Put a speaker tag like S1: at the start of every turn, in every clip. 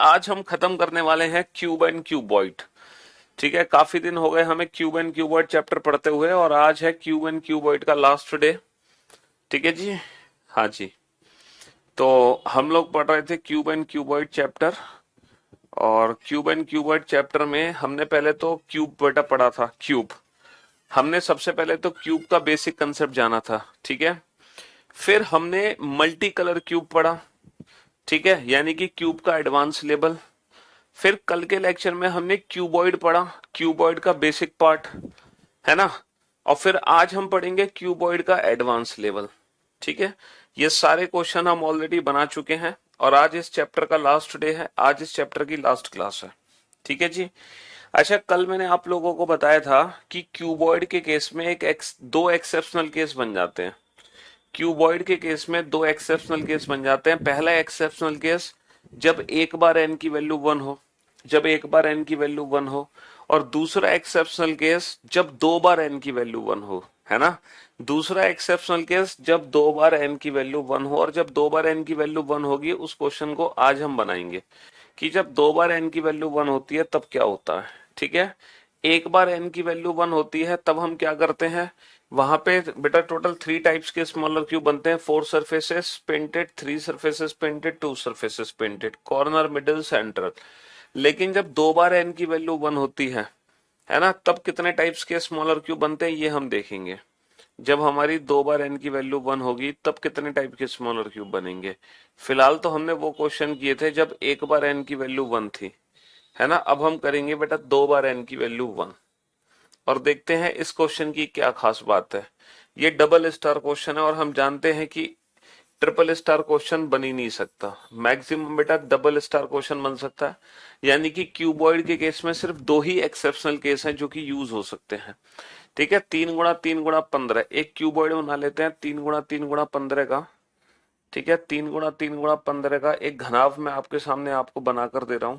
S1: आज हम खत्म करने वाले हैं क्यूब एंड क्यूबॉइड। ठीक है, काफी दिन हो गए हमें क्यूब एंड क्यूबॉइड चैप्टर पढ़ते हुए और आज है क्यूब एंड क्यूबॉइड का लास्ट डे। ठीक है जी। हाँ जी। तो हम लोग पढ़ रहे थे क्यूब एंड क्यूबॉइड चैप्टर। और क्यूब एंड क्यूबॉइड चैप्टर में हमने पहले तो क्यूब बेटा पढ़ा था। क्यूब हमने सबसे पहले तो क्यूब का बेसिक कंसेप्ट जाना था। ठीक है। फिर हमने मल्टी कलर क्यूब पढ़ा। ठीक है, यानी कि क्यूब का एडवांस लेवल। फिर कल के लेक्चर में हमने क्यूबॉइड पढ़ा, क्यूबॉइड का बेसिक पार्ट, है ना। और फिर आज हम पढ़ेंगे क्यूबॉइड का एडवांस लेवल। ठीक है, ये सारे क्वेश्चन हम ऑलरेडी बना चुके हैं और आज इस चैप्टर का लास्ट डे है, आज इस चैप्टर की लास्ट क्लास है। ठीक है जी। अच्छा, कल मैंने आप लोगों को बताया था कि क्यूबॉइड के केस में दो एक्सेप्शनल केस बन जाते हैं। क्यूबॉइड के केस में दो एक्सेप्शनल केस बन जाते हैं। पहला एक्सेप्शनल केस जब एक बार एन की वैल्यू वन हो, जब एक बार एन की वैल्यू वन हो। और दूसरा एक्सेप्शनल केस जब दो बार एन की वैल्यू वन हो, है ना। दूसरा एक्सेप्शनल केस जब दो बार एन की वैल्यू वन हो, और जब दो बार एन की वैल्यू वन होगी उस क्वेश्चन को आज हम बनाएंगे कि जब दो बार एन की वैल्यू वन होती है तब क्या होता है। ठीक है, एक बार एन की वैल्यू वन होती है तब हम क्या करते हैं, वहां पे बेटा टोटल थ्री टाइप्स के स्मॉलर क्यूब बनते हैं। Four surfaces painted, three surfaces painted, to surfaces painted, corner, middle, central. लेकिन जब दो बार एन की वैल्यू वन होती है ना, तब कितने टाइप्स के स्मॉलर क्यूब बनते हैं ये हम देखेंगे। जब हमारी दो बार एन की वैल्यू वन होगी तब कितने टाइप के स्मॉलर क्यूब बनेंगे। फिलहाल तो हमने वो क्वेश्चन किए थे जब एक बार एन की वैल्यू वन थी, है ना। अब हम करेंगे बेटा दो बार एन की वैल्यू वन, और देखते हैं इस क्वेश्चन की क्या खास बात है। ये डबल स्टार क्वेश्चन है और हम जानते हैं कि ट्रिपल स्टार क्वेश्चन बन ही नहीं सकता। मैक्सिमम बेटा डबल स्टार क्वेश्चन बन सकता है। यानी कि क्यूबॉइड के केस में सिर्फ दो ही एक्सेप्शनल केस हैं जो कि यूज हो सकते हैं। ठीक है, तीन गुणा 15 एक क्यूबॉइड बना लेते हैं, तीन गुणा 15 का। ठीक है, तीन गुणा 15 का एक घनाभ मैं आपके सामने आपको बनाकर दे रहा हूं।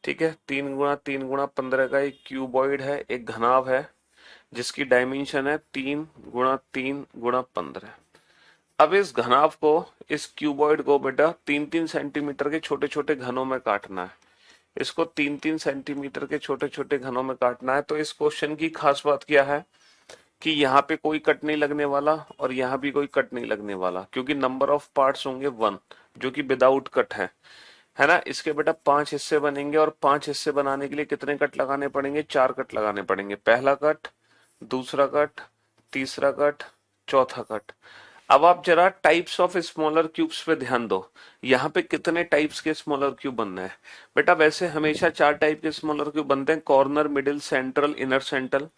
S1: ठीक है, तीन गुणा 15 का एक क्यूबॉइड है, एक घनाभ है जिसकी डायमेंशन है तीन गुणा 15। अब इस घनाभ को, इस क्यूबॉइड को बेटा तीन तीन सेंटीमीटर के छोटे छोटे घनों में काटना है। इसको तीन तीन सेंटीमीटर के छोटे छोटे घनों में काटना है। तो इस क्वेश्चन की खास बात क्या है कि यहाँ पे कोई कट नहीं लगने वाला और यहाँ भी कोई कट नहीं लगने वाला, क्योंकि नंबर ऑफ पार्ट्स होंगे वन, जो कि विदाउट कट है ना। इसके बेटा पांच हिस्से बनेंगे और पांच हिस्से बनाने के लिए कितने कट लगाने पड़ेंगे, चार कट लगाने पड़ेंगे। पहला कट, दूसरा कट, तीसरा कट, चौथा कट। अब आप जरा टाइप्स ऑफ स्मॉलर क्यूब्स पे ध्यान दो। यहाँ पे कितने टाइप्स के स्मॉलर क्यूब बनना है बेटा। वैसे हमेशा चार टाइप के स्मॉलर क्यूब बनते हैं, corner, middle, central, inner central.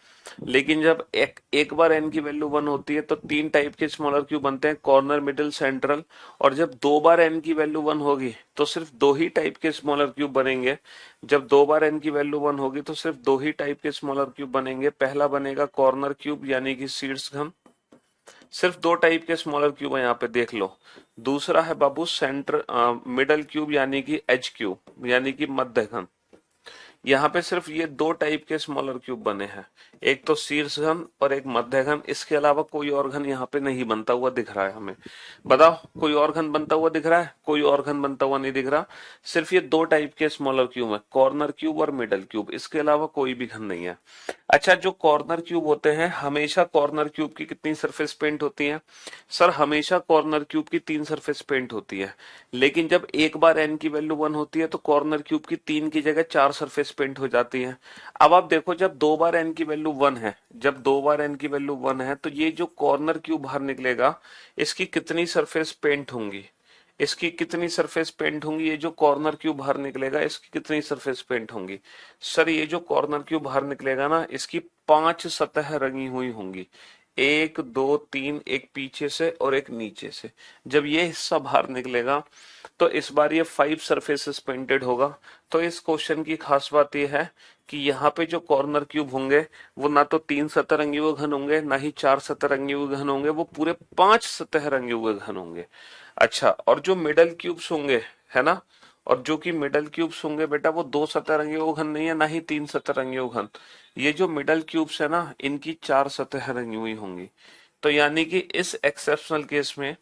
S1: लेकिन जब एक बार एन की वैल्यू वन होती है तो तीन टाइप के स्मॉलर क्यूब बनते हैं, कॉर्नर, मिडिल, सेंट्रल। और जब दो बार एन की वैल्यू वन होगी तो सिर्फ दो ही टाइप के स्मॉलर क्यूब बनेंगे। जब दो बार एन की वैल्यू वन होगी तो सिर्फ दो ही टाइप के स्मॉलर क्यूब बनेंगे। पहला बनेगा कॉर्नर क्यूब यानी कि शीर्ष घन, सिर्फ दो टाइप के स्मॉलर क्यूब है यहाँ पे देख लो। दूसरा है बाबू सेंटर मिडल क्यूब यानी कि एच क्यूब यानी कि मध्य घन। यहाँ पे सिर्फ ये दो टाइप के स्मॉलर क्यूब बने हैं, एक तो शीर्ष घन और एक मध्य घन। इसके अलावा कोई और घन यहाँ पे नहीं बनता हुआ दिख रहा है हमें। बताओ, कोई और घन बनता हुआ दिख रहा है? कोई और घन बनता हुआ नहीं दिख रहा। सिर्फ ये दो टाइप के स्मॉलर क्यूब है, कॉर्नर क्यूब और मिडल क्यूब। इसके अलावा कोई भी घन नहीं है। अच्छा, जो कॉर्नर क्यूब होते हैं, हमेशा कॉर्नर क्यूब की कितनी सरफेस पेंट होती है? सर हमेशा कॉर्नर क्यूब की तीन सरफेस पेंट होती है। लेकिन जब एक बार एन की वैल्यू वन होती है तो कॉर्नर क्यूब की तीन की जगह चार सरफेस पेंट हो जाती है। अब आप देखो, जब दो बार एन की वैल्यू वन है, जब दो बार एन की वैल्यू वन है तो ये जो कॉर्नर क्यूब बाहर निकलेगा इसकी कितनी सरफेस पेंट होंगी, इसकी कितनी सरफेस पेंट होंगी? ये जो कॉर्नर क्यूब बाहर निकलेगा इसकी कितनी सरफेस पेंट होंगी? सर ये जो कॉर्नर क्यूब बाहर निकलेगा ना, इसकी पांच सतह रंगी हुई होंगी। एक, दो, तीन, एक पीछे से और एक नीचे से। जब ये हिस्सा बाहर निकलेगा तो इस बार ये फाइव सरफेसेस पेंटेड होगा। तो इस क्वेश्चन की खास बात यह है कि यहाँ पे जो कॉर्नर क्यूब होंगे वो ना तो तीन सतह रंगे हुए घन होंगे, ना ही चार सतह रंगे हुए घन होंगे, वो पूरे पांच सतह रंगे हुए घन होंगे। अच्छा, और जो मिडल क्यूब्स होंगे, है ना, और जो कि मिडल क्यूब्स होंगे बेटा वो दो सतह रंगे हुए घन नहीं है, ना ही तीन सतह रंगे हुए घन। ये जो मिडल क्यूब्स है ना, इनकी चार सतह रंगी हुई होंगी। तो यानी कि इस एक्सेप्शनल केस में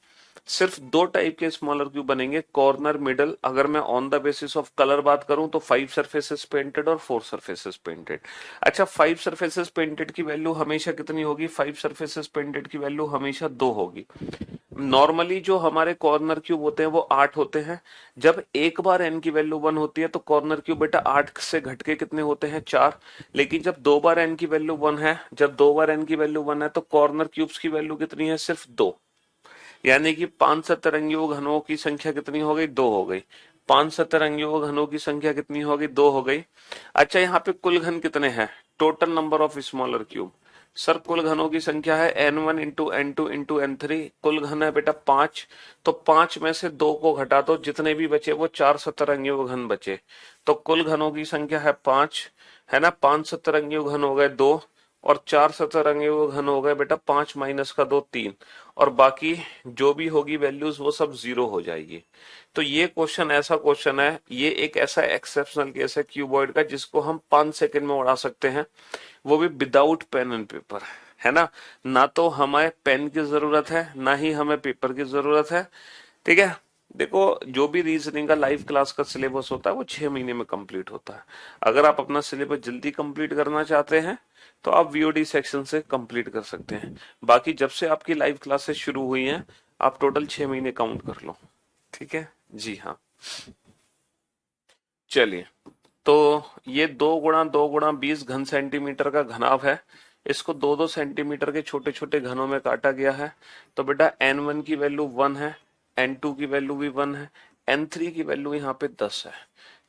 S1: सिर्फ दो टाइप के स्मॉलर क्यूब बनेंगे, कॉर्नर मिडल। अगर मैं on the basis of colour बात करूं तो 5 सरफेसेस पेंटेड और 4 सरफेसेस पेंटेड। अच्छा, 5 सरफेसेस पेंटेड की वैल्यू हमेशा कितनी होगी? 5 सरफेसेस पेंटेड की वैल्यू हमेशा 2 होगी। नॉर्मली जो हमारे कॉर्नर क्यूब होते हैं वो 8 होते हैं। जब एक बार एन की वैल्यू 1 होती है तो कॉर्नर क्यूब बेटा 8 से घटके कितने होते हैं? 4। लेकिन जब दो बार एन की वैल्यू 1 है, जब दो बार एन की वैल्यू 1 है तो कॉर्नर क्यूब्स की वैल्यू कितनी है? सिर्फ 2। यानी कि 5 सतरंगियों घनों की संख्या कितनी हो गई? 2 हो गई। 5 सतरंगियों घनों की संख्या कितनी हो गई? 2 हो गई। अच्छा, यहाँ पे कुल घन कितने हैं? Total number of smaller cube. Sir कुल घनों की संख्या है n1 into N two into N three. कुल घन है बेटा 5। तो 5 में से 2 को घटा दो, जितने भी बचे वो 4 सतरंगियों घन बचे। तो कुल घनों की संख्या है 5, है ना। 5 सतरंगियों घन हो गए 2, और 4 सतरंगियों घन हो गए बेटा 5 माइनस का 2 3। और बाकी जो भी होगी वैल्यूज वो सब जीरो हो जाएगी। तो ये क्वेश्चन ऐसा क्वेश्चन है, ये एक ऐसा एक्सेप्शनल केस है क्यूबॉइड का जिसको हम 5 सेकंड में उड़ा सकते हैं, वो भी विदाउट पेन एंड पेपर, है ना। ना तो हमें पेन की जरूरत है, ना ही हमें पेपर की जरूरत है। ठीक है। देखो, जो भी रीजनिंग का लाइव क्लास का सिलेबस होता है वो 6 महीने में कंप्लीट होता है। अगर आप अपना सिलेबस जल्दी कंप्लीट करना चाहते हैं तो आप वीओडी सेक्शन से कंप्लीट कर सकते हैं। बाकी जब से आपकी लाइव क्लासेस शुरू हुई हैं, आप टोटल 6 महीने काउंट कर लो। ठीक है जी हाँ। चलिए, तो ये 2 गुणा 2 गुणा 20 घन सेंटीमीटर का घनाभ है। इसको 2-2 सेंटीमीटर के छोटे छोटे घनों में काटा गया है। तो बेटा n1 की वैल्यू 1 है, n2 की वैल्यू भी 1 है, n3 की वैल्यू यहाँ पे 10 है।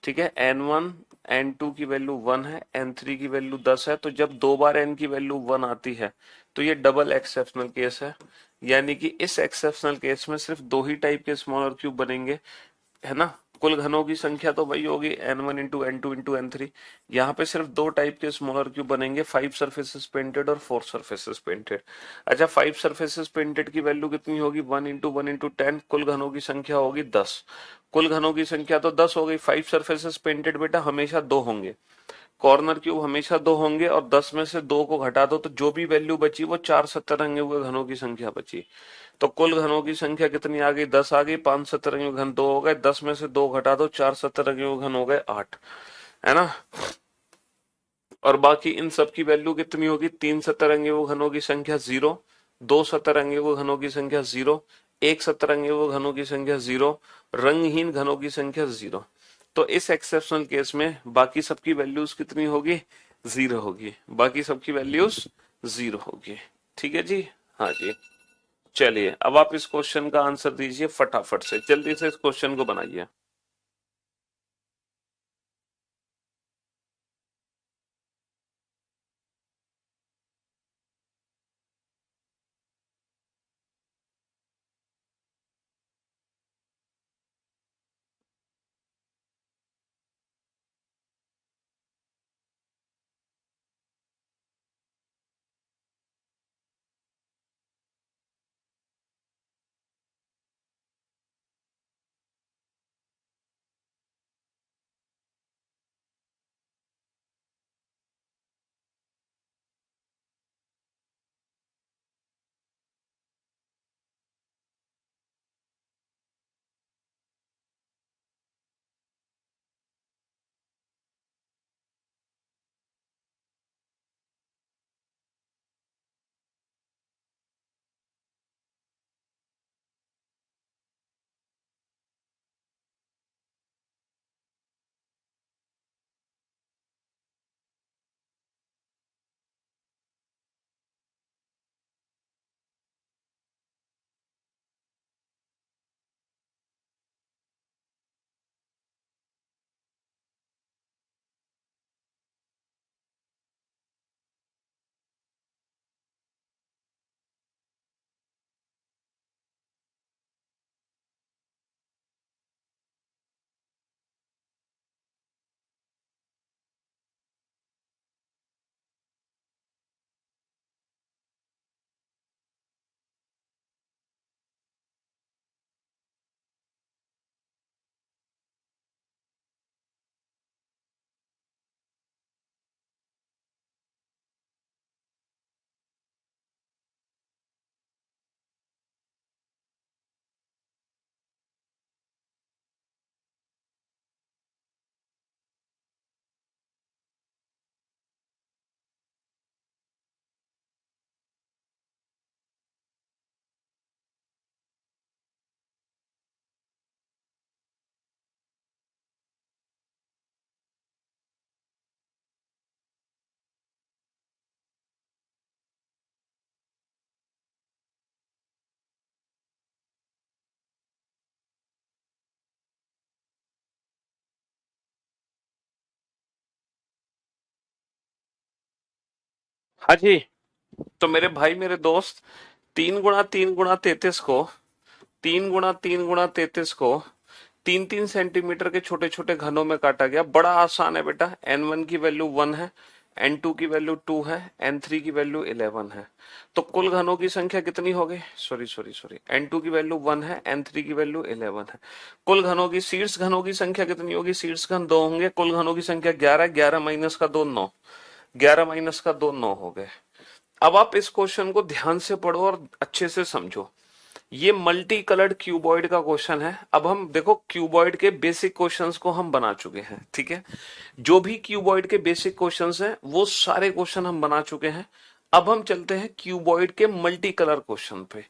S1: ठीक है, n1 n2 की वैल्यू 1 है, n3 की वैल्यू 10 है। तो जब दो बार n की वैल्यू 1 आती है तो ये डबल एक्सेप्शनल केस है। यानी कि इस एक्सेप्शनल केस में सिर्फ दो ही टाइप के स्मॉलर क्यूब बनेंगे, है ना। कुल घनों की संख्या तो वही होगी n1 into n2 into n3। यहाँ पे सिर्फ दो टाइप के स्मॉलर क्यूब बनेंगे, 5 सरफेसेस पेंटेड और 4 सरफेसेस पेंटेड। अच्छा, 5 सरफेसेस पेंटेड की वैल्यू कितनी होगी? 1 इंटू 1 इंटू 10। कुल घनों की संख्या होगी 10। कुल घनों की संख्या तो 10 हो गई। 5 सरफेसेस पेंटेड बेटा हमेशा 2 होंगे, कॉर्नर क्यूब हमेशा 2 होंगे, और 10 में से 2 को घटा दो तो जो भी वैल्यू बची वो 4 सतरंगी घनों की संख्या बची। तो कुल घनों की संख्या कितनी आ गई? 10 आ गई। 5 सतरंगी घन 2 हो गए, 10 में से 2 घटा दो, 4 सतरंगी घन हो गए 8, है ना। और बाकी इन सब की वैल्यू कितनी होगी? 3 सतरंगी घनों की संख्या 0, 2 सतरंगी घनों की संख्या 0, 1 सतरंगी घनों की संख्या 0, रंगहीन घनों की संख्या 0। तो इस एक्सेप्शनल केस में बाकी सबकी वैल्यूज कितनी होगी? 0 होगी। बाकी सबकी वैल्यूज 0 होगी। ठीक है जी हाँ जी। चलिए, अब आप इस क्वेश्चन का आंसर दीजिए फटाफट से, जल्दी से इस क्वेश्चन को बनाइए। हाँ जी। तो मेरे भाई मेरे दोस्त, 3 गुणा 3 गुणा 33 को, 3 गुणा 3 गुणा 33 को 3 3 सेंटीमीटर के छोटे छोटे घनों में काटा गया। बड़ा आसान है बेटा। n1 की वैल्यू 1 है, n2 की वैल्यू 2 है, n3 की वैल्यू 11 है। तो कुल घनों की संख्या कितनी हो गई? सॉरी सॉरी सॉरी, n2 की वैल्यू 1 है, n3 की वैल्यू 11 है। कुल घनों की, शीर्ष घनों की संख्या कितनी होगी? शीर्ष घन 2 होंगे। कुल घनों की संख्या 11, 11 माइनस का 2 9, 11 माइनस का 2 9 हो गए। अब आप इस क्वेश्चन को ध्यान से पढ़ो और अच्छे से समझो। ये मल्टी कलर्ड क्यूबॉइड का क्वेश्चन है। अब हम देखो, क्यूबॉइड के बेसिक क्वेश्चंस को हम बना चुके हैं, ठीक है। जो भी क्यूबॉइड के बेसिक क्वेश्चंस हैं वो सारे क्वेश्चन हम बना चुके हैं। अब हम चलते हैं क्यूबॉइड के मल्टी कलर क्वेश्चन पे,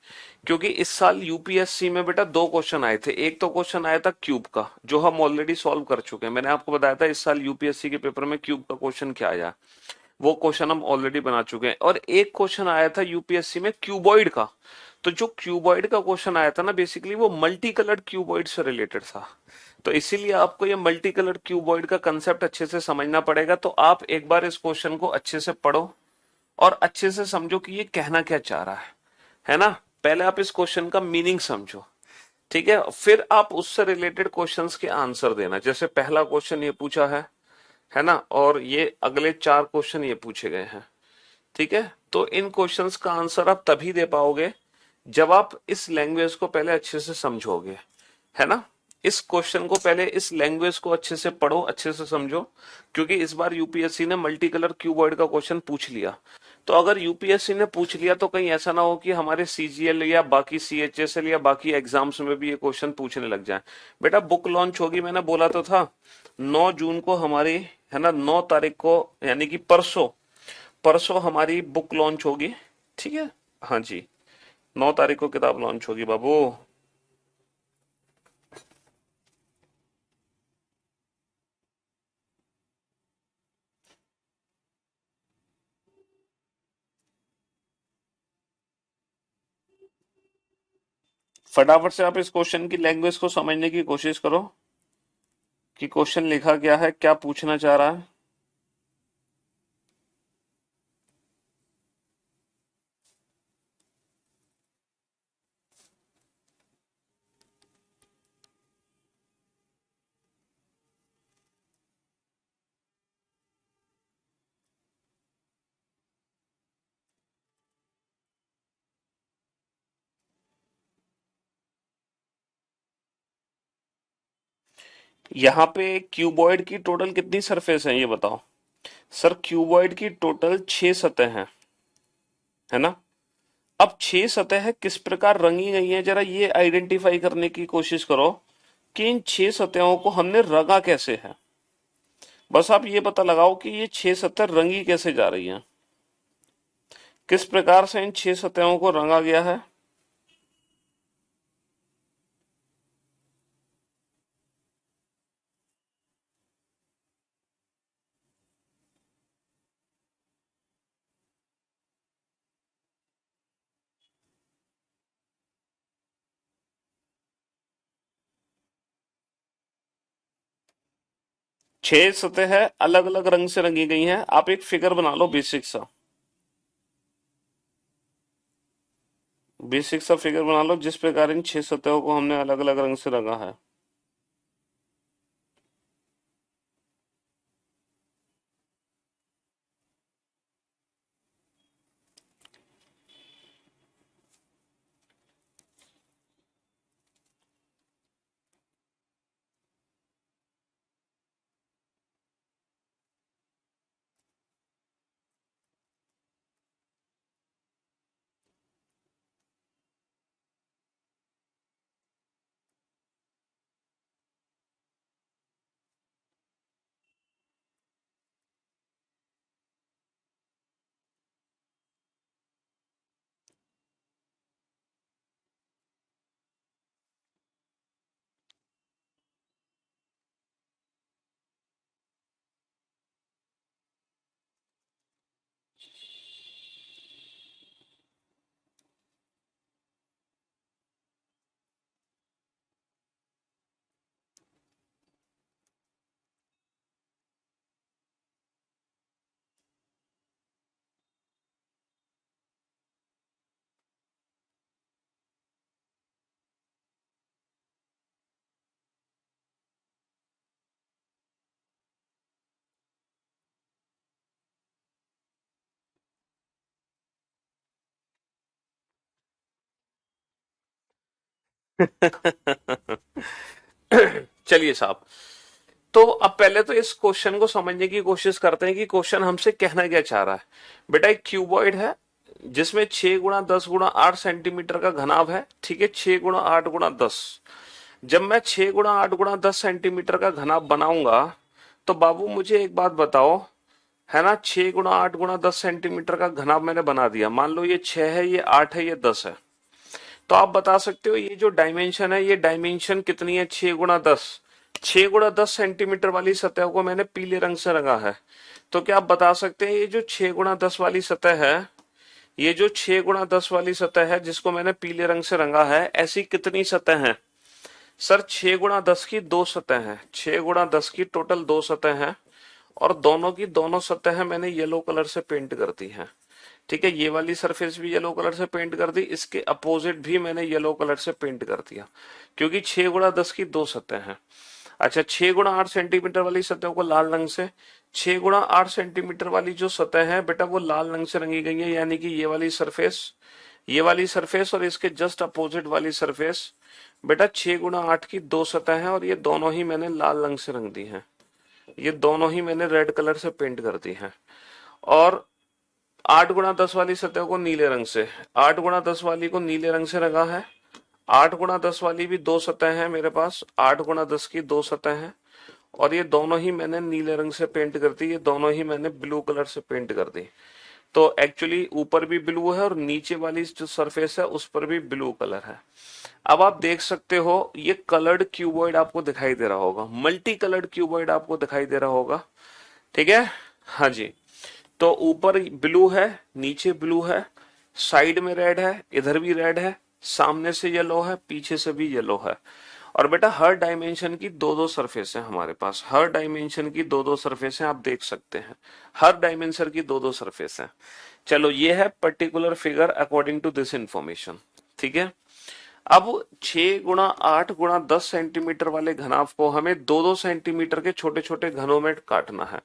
S1: क्योंकि इस साल यूपीएससी में बेटा 2 क्वेश्चन आए थे। एक तो क्वेश्चन आया था क्यूब का, जो हम ऑलरेडी सॉल्व कर चुके हैं। मैंने आपको बताया था इस साल यूपीएससी के पेपर में क्यूब का क्वेश्चन क्या आया, वो क्वेश्चन हम ऑलरेडी बना चुके हैं। और एक क्वेश्चन आया था यूपीएससी में क्यूबॉइड का। तो जो क्यूबॉइड का क्वेश्चन आया था ना, बेसिकली वो मल्टी कलर्ड क्यूबॉइड से रिलेटेड था। तो इसीलिए आपको ये मल्टी कलर्ड क्यूबॉइड का कंसेप्ट अच्छे से समझना पड़ेगा। तो आप एक बार इस क्वेश्चन को अच्छे से पढ़ो और अच्छे से समझो कि ये कहना क्या चाह रहा है ना। पहले आप इस क्वेश्चन का मीनिंग समझो, ठीक है, फिर आप उससे रिलेटेड क्वेश्चंस के आंसर देना। जैसे पहला क्वेश्चन ये पूछा है ना, और ये अगले 4 क्वेश्चन ये पूछे गए हैं, ठीक है। तो इन क्वेश्चंस का आंसर आप तभी दे पाओगे जब आप इस लैंग्वेज को पहले अच्छे से समझोगे, है ना। इस क्वेश्चन को पहले, इस लैंग्वेज को अच्छे से पढ़ो, अच्छे से समझो, क्योंकि इस बार यूपीएससी ने मल्टी कलर क्यूबॉइड का क्वेश्चन पूछ लिया। तो अगर यूपीएससी ने पूछ लिया तो कहीं ऐसा ना हो कि हमारे सीजीएल या बाकी सीएचएसएल या बाकी एग्जाम्स में भी ये क्वेश्चन पूछने लग जाए। बेटा बुक लॉन्च होगी, मैंने बोला तो था 9 जून को हमारी, है ना, 9 तारीख को, यानी कि परसों, परसों हमारी बुक लॉन्च होगी, ठीक है। हाँ जी, 9 तारीख को किताब लॉन्च होगी बाबू। फटाफट से आप इस क्वेश्चन की लैंग्वेज को समझने की कोशिश करो कि क्वेश्चन लिखा क्या है, क्या पूछना चाह रहा है। यहाँ पे क्यूबॉइड की टोटल कितनी सरफेस है ये बताओ। सर क्यूबॉइड की टोटल 6 सतह हैं, है ना। अब 6 सतह किस प्रकार रंगी गई हैं, जरा ये आइडेंटिफाई करने की कोशिश करो कि इन 6 सतहों को हमने रंगा कैसे है। बस आप ये पता लगाओ कि ये 6 सतह रंगी कैसे जा रही हैं, किस प्रकार से इन 6 सतहों को रंगा गया है। 6 सतह अलग अलग रंग से रंगी गई हैं। आप एक फिगर बना लो, बेसिक सा फिगर बना लो जिस प्रकार इन 6 सतहों को हमने अलग अलग रंग से रंगा है। चलिए साहब, तो अब पहले तो इस क्वेश्चन को समझने की कोशिश करते हैं कि क्वेश्चन हमसे कहना क्या चाह रहा है। बेटा एक क्यूबॉइड है जिसमें 6 × 10 × 8 सेंटीमीटर का घनाभ है, ठीक है, 6 × 8 × 10। जब मैं 6 × 8 × 10 सेंटीमीटर का घनाभ बनाऊंगा तो बाबू मुझे एक बात बताओ, है ना, 6 × 8 × 10 सेंटीमीटर का घनाभ मैंने बना दिया। मान लो ये 6 है, ये 8 है, ये 10 है। तो आप बता सकते हो ये जो डायमेंशन है, ये डायमेंशन कितनी है? 6 × 10। 6 × 10 सेंटीमीटर वाली सतह को मैंने पीले रंग से रंगा है। तो क्या आप बता सकते हैं ये जो 6 × 10 वाली सतह है, ये जो 6 × 10 वाली सतह है जिसको मैंने पीले रंग से रंगा है, ऐसी कितनी सतह है? सर 6 × 10 की दो सतह है, 6 × 10 की टोटल दो सतह है, और दोनों की दोनों सतह मैंने येलो कलर से पेंट कर दी है। ठीक है, ये वाली सरफेस भी येलो कलर से पेंट कर दी, इसके अपोजिट भी मैंने येलो कलर से पेंट कर दिया, क्योंकि 6 × 10 की दो सतह हैं। अच्छा, 6 × 8 सेंटीमीटर वाली सतह को लाल रंग से, 6 × 8 सेंटीमीटर वाली जो सतह है बेटा वो लाल रंग से रंगी गई है, यानी कि ये वाली सरफेस और इसके जस्ट अपोजिट वाली सरफेस। बेटा 6 × 8 की दो सतह है और ये दोनों ही मैंने लाल रंग से रंग दी हैं, ये दोनों ही मैंने रेड कलर से पेंट कर दी हैं। और 8 × 10 वाली सतह को नीले रंग से, 8 × 10 वाली को नीले रंग से रंगा है। 8 × 10 वाली भी दो सतह है मेरे पास, 8 × 10 की दो सतह है, और ये दोनों ही मैंने नीले रंग से पेंट कर दी, ये दोनों ही मैंने ब्लू कलर से पेंट कर दी। तो एक्चुअली ऊपर भी ब्लू है और नीचे वाली जो सरफेस है उस पर भी ब्लू कलर है। अब आप देख सकते हो ये कलर्ड क्यूबॉइड आपको दिखाई दे रहा होगा, मल्टी कलर्ड क्यूबॉइड आपको दिखाई दे रहा होगा, ठीक है। हाँ जी, तो ऊपर ब्लू है, नीचे ब्लू है, साइड में रेड है, इधर भी रेड है, सामने से येलो है, पीछे से भी येलो है। और बेटा हर डायमेंशन की दो दो सरफेस है हमारे पास, हर डायमेंशन की दो दो सरफेस है, आप देख सकते हैं हर डायमेंशन की दो दो सरफेस है। चलो ये है particular figure according to this information, ठीक है। अब 6 × 8 × 10 सेंटीमीटर वाले घनाभ को हमें दो दो सेंटीमीटर के छोटे छोटे घनों में काटना है।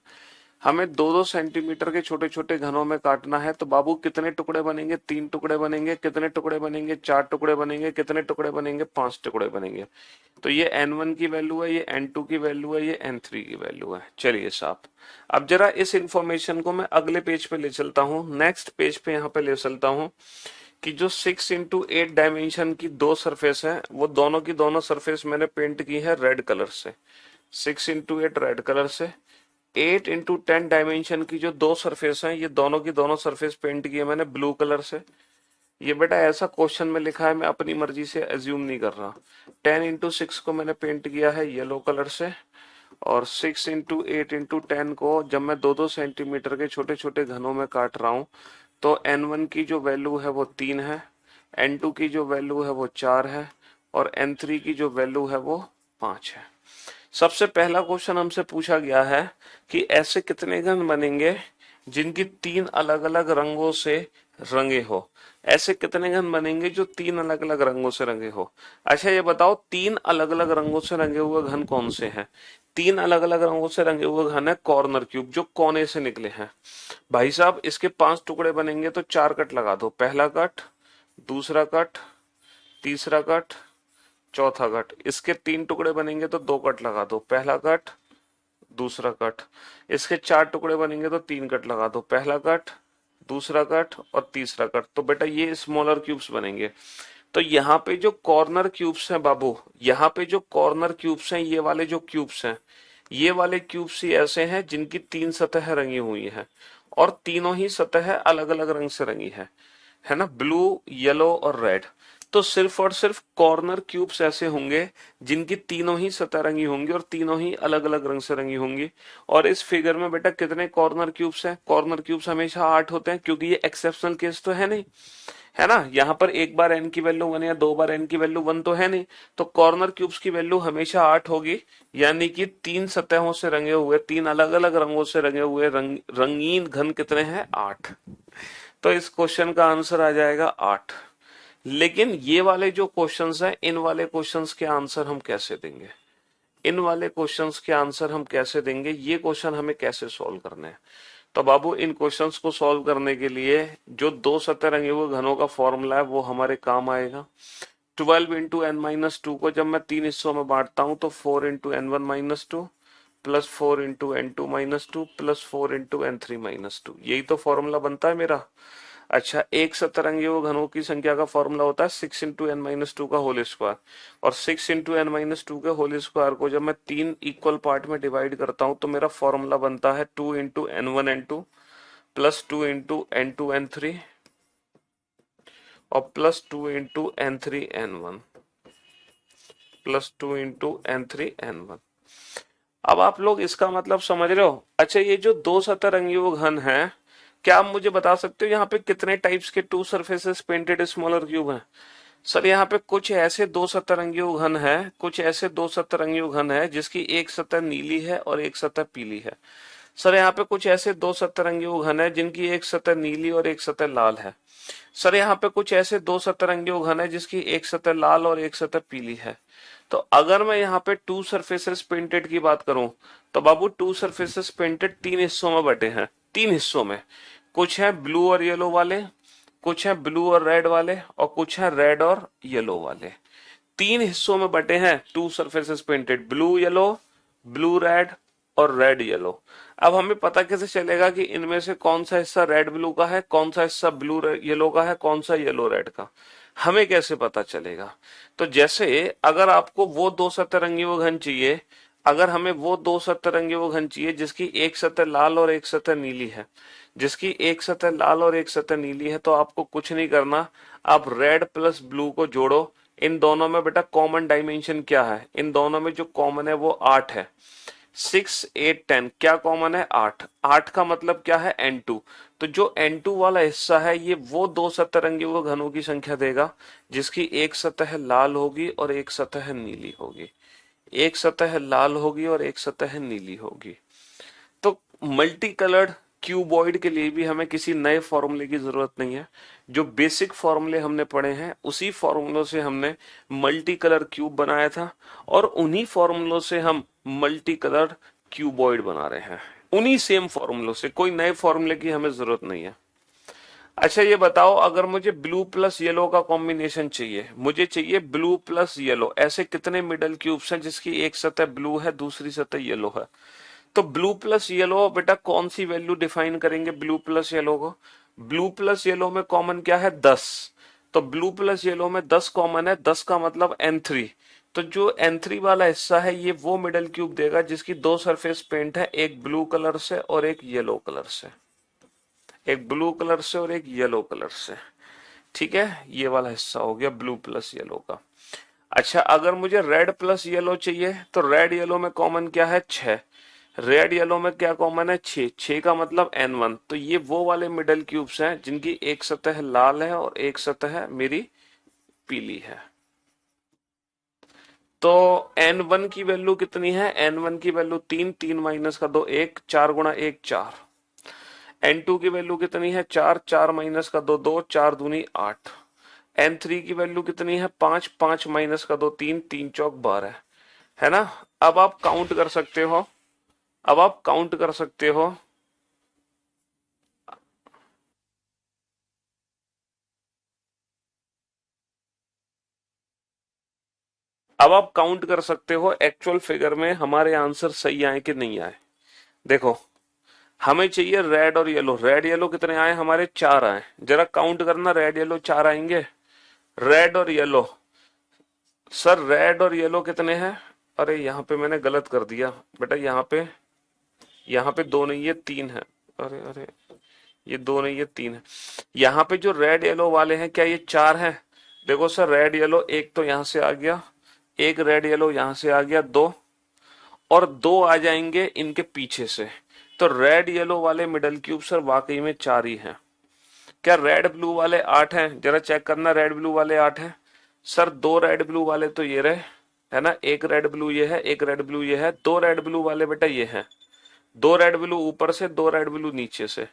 S1: हमें दो दो सेंटीमीटर के छोटे छोटे घनों में काटना है, तो बाबू कितने टुकड़े बनेंगे? 3 टुकड़े बनेंगे। कितने टुकड़े बनेंगे? 4 टुकड़े बनेंगे। कितने टुकड़े बनेंगे? 5 टुकड़े बनेंगे। तो ये n1 की वैल्यू है, ये n2 की वैल्यू है, ये n3 की वैल्यू है। चलिए साहब, अब जरा इस इंफॉर्मेशन को मैं अगले पेज पे ले चलता हूँ, नेक्स्ट पेज पे यहाँ पे ले चलता हूँ कि जो 6 × 8 डायमेंशन की दो सरफेस है, वो दोनों की दोनों सरफेस मैंने पेंट की है रेड कलर से, 6 × 8 रेड कलर से। 8 × 10 डायमेंशन की जो दो सरफेस हैं, ये दोनों की दोनों सरफेस पेंट की है मैंने ब्लू कलर से। ये बेटा ऐसा क्वेश्चन में लिखा है, मैं अपनी मर्जी से एज्यूम नहीं कर रहा। 10 × 6 को मैंने पेंट किया है येलो कलर से, और 6 × 8 × 10 को जब मैं दो दो सेंटीमीटर के छोटे छोटे घनों में काट रहा हूं, तो n1 की जो वैल्यू है वो 3 है, n2 की जो वैल्यू है वो 4 है, और n3 की जो वैल्यू है वो 5 है। सबसे पहला क्वेश्चन हमसे पूछा गया है कि ऐसे कितने घन बनेंगे जिनकी तीन अलग अलग रंगों से रंगे हो। ऐसे कितने घन बनेंगे जो तीन अलग अलग रंगों से रंगे हो। अच्छा ये बताओ, तीन अलग अलग रंगों से रंगे हुए घन कौन से हैं? तीन अलग अलग रंगों से रंगे हुए घन है कॉर्नर क्यूब, जो कोने से निकले हैं। भाई साहब इसके 5 टुकड़े बनेंगे तो 4 कट लगा दो, पहला कट, दूसरा कट, तीसरा कट, चौथा कट। इसके 3 टुकड़े बनेंगे तो 2 कट लगा दो, पहला कट, दूसरा कट। इसके 4 टुकड़े बनेंगे तो 3 कट लगा दो, पहला कट, दूसरा कट और तीसरा कट। तो बेटा ये स्मॉलर क्यूब्स बनेंगे। तो यहाँ पे जो कॉर्नर क्यूब्स हैं बाबू, यहाँ पे जो कॉर्नर क्यूब्स हैं, ये वाले जो क्यूब्स हैं, ये वाले क्यूब्स ही ऐसे हैं जिनकी तीन सतह रंगी हुई है, और तीनों ही सतह अलग अलग रंग से रंगी है ना, ब्लू, येलो और रेड। तो सिर्फ और सिर्फ कॉर्नर क्यूब्स ऐसे होंगे जिनकी तीनों ही सतह रंगी होंगी और तीनों ही अलग अलग रंग से रंगी होंगी। और इस फिगर में बेटा कितने कॉर्नर क्यूब्स हैं? कॉर्नर क्यूब्स हमेशा 8 होते हैं, क्योंकि ये एक्सेप्शनल केस तो है नहीं, है ना। यहाँ पर एक बार n की वैल्यू 1 या दो बार n की वैल्यू 1 तो है नहीं। तो कॉर्नर क्यूब्स की वैल्यू हमेशा 8 होगी, यानी कि तीन सतहों से रंगे हुए, तीन अलग अलग रंगों से रंगे हुए रंगीन घन कितने हैं? 8। तो इस क्वेश्चन का आंसर आ जाएगा 8। लेकिन ये वाले जो क्वेश्चंस हैं, इन वाले क्वेश्चंस के आंसर हम कैसे देंगे? इन वाले क्वेश्चंस के आंसर हम कैसे देंगे? ये क्वेश्चन हमें कैसे सॉल्व करने हैं? तो बाबू इन क्वेश्चंस को सॉल्व करने के लिए जो दो सतह रंगे हुए घनों का फॉर्मूला है वो हमारे काम आएगा। 12 × n-2 को जब मैं 3 हिस्सों में बांटता हूं तो 4 × n1 - 2 plus 4 × n2 - 2 plus 4 × n3 - 2, यही तो फॉर्मूला बनता है मेरा। अच्छा, एक सतरंगी घनों की संख्या का फॉर्मूला होता है 6 × n - 2 का होल स्क्वायर, और 6 × n - 2 के होल स्क्वायर को जब मैं 3 इक्वल पार्ट में डिवाइड करता हूं तो मेरा फॉर्मूला बनता है 2 × n1 n2 plus 2 × n2 n3 और plus 2 × n3 n1 plus 2 × n3 n1। अब आप लोग इसका मतलब समझ रहे हो। अच्छा, ये जो दो सतरंगी घन है, क्या आप मुझे बता सकते हो यहाँ पे कितने टाइप्स के to surfaces painted smaller cube हैं? सर यहाँ पे कुछ ऐसे दो सतरंगी घन है, कुछ ऐसे दो सतरंगी घन है जिसकी एक सतह नीली है और एक सतह पीली है। सर यहाँ पे कुछ ऐसे दो सतरंगी घन है जिनकी एक सतह नीली और एक सतह लाल है। सर यहाँ पे कुछ ऐसे दो सतरंगी घन है जिसकी एक सतह लाल और एक सतह पीली है। तो अगर मैं यहाँ पे टू सरफेसेस पेंटेड की बात करूं तो बाबू टू सरफेसेस पेंटेड तीन हिस्सों में बटे हैं, तीन हिस्सों में। कुछ है ब्लू और येलो वाले, कुछ है ब्लू और रेड वाले, और कुछ है रेड और येलो वाले। तीन हिस्सों में बटे हैं to surfaces painted, blue yellow, blue red और रेड येलो। अब हमें पता कैसे चलेगा कि इनमें से कौन सा हिस्सा रेड ब्लू का है, कौन सा हिस्सा ब्लू येलो का है, कौन सा येलो रेड का? हमें कैसे पता चलेगा? तो जैसे अगर आपको वो दो सतरंगी घन चाहिए, अगर हमें वो दो सतरंगी घन चाहिए जिसकी एक सतह लाल और एक सतह नीली है, जिसकी एक सतह लाल और एक सतह नीली है, तो आपको कुछ नहीं करना, आप रेड प्लस ब्लू को जोड़ो। इन दोनों में बेटा कॉमन डायमेंशन क्या है? इन दोनों में जो कॉमन है वो 8 है। 6, 8, 10 क्या कॉमन है? 8। 8 का मतलब क्या है? n2। तो जो n2 वाला हिस्सा है ये वो दो सतरंगी घनों की संख्या देगा जिसकी एक सतह लाल होगी और एक सतह नीली होगी, एक सतह लाल होगी और एक सतह नीली होगी। तो मल्टी कलर्ड क्यूबॉइड के लिए भी हमें किसी नए फॉर्मूले की जरूरत नहीं है। जो बेसिक फॉर्मूले हमने पढ़े हैं उसी फॉर्मूलों से हमने मल्टी कलर क्यूब बनाया था, और उन्हीं फॉर्मूलों से हम मल्टी कलर क्यूबॉइड बना रहे हैं, उन्हीं सेम फॉर्मूलों से। कोई नए फॉर्मूले की हमें जरूरत नहीं है। अच्छा, ये बताओ, अगर मुझे ब्लू प्लस येलो का कॉम्बिनेशन चाहिए, मुझे चाहिए ब्लू प्लस येलो, ऐसे कितने मिडल क्यूब्स हैं जिसकी एक सतह ब्लू है दूसरी सतह येलो है? तो ब्लू प्लस येलो बेटा कौन सी वैल्यू डिफाइन करेंगे ब्लू प्लस येलो को? ब्लू प्लस येलो में कॉमन क्या है? 10। तो ब्लू प्लस येलो में 10 कॉमन है, 10 का मतलब n3। तो जो n3 वाला हिस्सा है ये वो मिडल क्यूब देगा जिसकी दो सरफेस पेंट है, एक ब्लू कलर से और एक येलो कलर से, एक ब्लू कलर से और एक येलो कलर से। ठीक है, ये वाला हिस्सा हो गया ब्लू प्लस येलो का। अच्छा, अगर मुझे रेड प्लस येलो चाहिए तो रेड येलो में कॉमन क्या है? 6। रेड येलो में क्या कॉमन है? 6। 6 का मतलब n1। तो ये वो वाले मिडल क्यूब्स हैं जिनकी एक सतह लाल है और एक सतह मेरी पीली है। तो n1 की वैल्यू कितनी है? n1 की वैल्यू 3, 3 माइनस का 2 1, 4 गुणा 1 4। n2 की वैल्यू कितनी है? 4, 4 माइनस का 2 2, 4 दूनी 8। n3 की वैल्यू कितनी है? 5, 5 माइनस का 2 3, 3 चौक 12, है ना? अब आप काउंट कर सकते हो, अब आप काउंट कर सकते हो। अब आप काउंट कर सकते हो एक्चुअल फिगर में हमारे आंसर सही आए कि नहीं आए। देखो, हमें चाहिए रेड और येलो। रेड येलो कितने आए? हमारे 4 आए। जरा काउंट करना, रेड येलो 4 आएंगे। रेड और येलो, सर रेड और येलो कितने हैं? अरे यहाँ पे मैंने गलत कर दिया बेटा, यहाँ पे दो नहीं, ये 3 है। अरे अरे, ये दो नहीं, ये 3 है। यहाँ पे जो रेड येलो वाले हैं क्या ये 4 हैं? देखो सर, रेड येलो एक तो यहां से आ गया, एक रेड येलो यहां से आ गया, 2, और 2 आ जाएंगे इनके पीछे से। तो रेड येलो वाले मिडल क्यूब सर वाकई में 4 ही हैं। क्या रेड ब्लू वाले 8 हैं? जरा चेक करना, रेड ब्लू वाले 8 हैं। सर दो रेड ब्लू वाले तो ये रहे, है ना? एक रेड ब्लू ये है, एक रेड ब्लू ये है, दो रेड ब्लू वाले बेटा ये हैं। दो रेड ब्लू ऊपर से, दो रेड ब्लू नीचे से,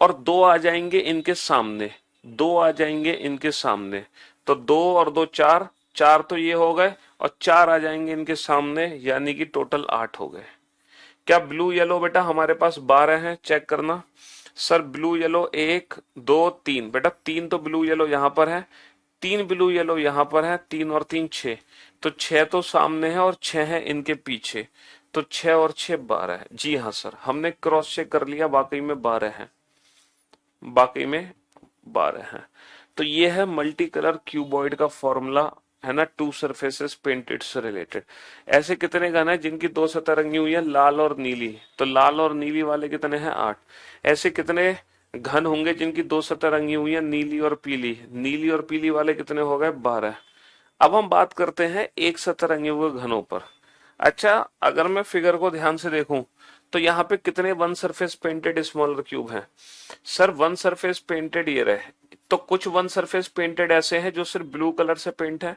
S1: और दो आ जाएंगे इनके सामने, दो आ जाएंगे इनके सामने। तो 2 और 2 4, 4 तो ये हो गए, और 4 आ जाएंगे इनके सामने, यानी कि टोटल 8 हो गए। क्या ब्लू येलो बेटा हमारे पास 12 हैं? चेक करना। सर ब्लू येलो 1 2 3, बेटा 3 तो ब्लू येलो यहां पर है, 3 ब्लू येलो यहाँ पर है, 3 और 3 6, तो 6 तो सामने है और 6 है इनके पीछे, तो 6 और 6 12 है। जी हाँ सर, हमने क्रॉस चेक कर लिया, वाकई में 12 है, वाकई में 12 है। तो ये है मल्टी कलर क्यूबॉइड का फॉर्मूला, है ना, टू सरफेसेस पेंटेड से रिलेटेड। ऐसे कितने घन है जिनकी दो सतह रंगी हुई है, लाल और नीली, तो लाल और नीली वाले कितने हैं, 8। ऐसे कितने घन होंगे जिनकी दो सतह रंगी हुई है, नीली और पीली, नीली और पीली वाले कितने हो गए, 12। अब हम बात करते हैं एक सतह रंगे हुए घनों पर। अच्छा, अगर मैं फिगर को ध्यान से देखूं तो यहाँ पे कितने one surface painted smaller cube हैं। सर वन सरफेस पेंटेड ये रहे, तो कुछ वन सरफेस पेंटेड ऐसे हैं जो सिर्फ ब्लू कलर से पेंट है,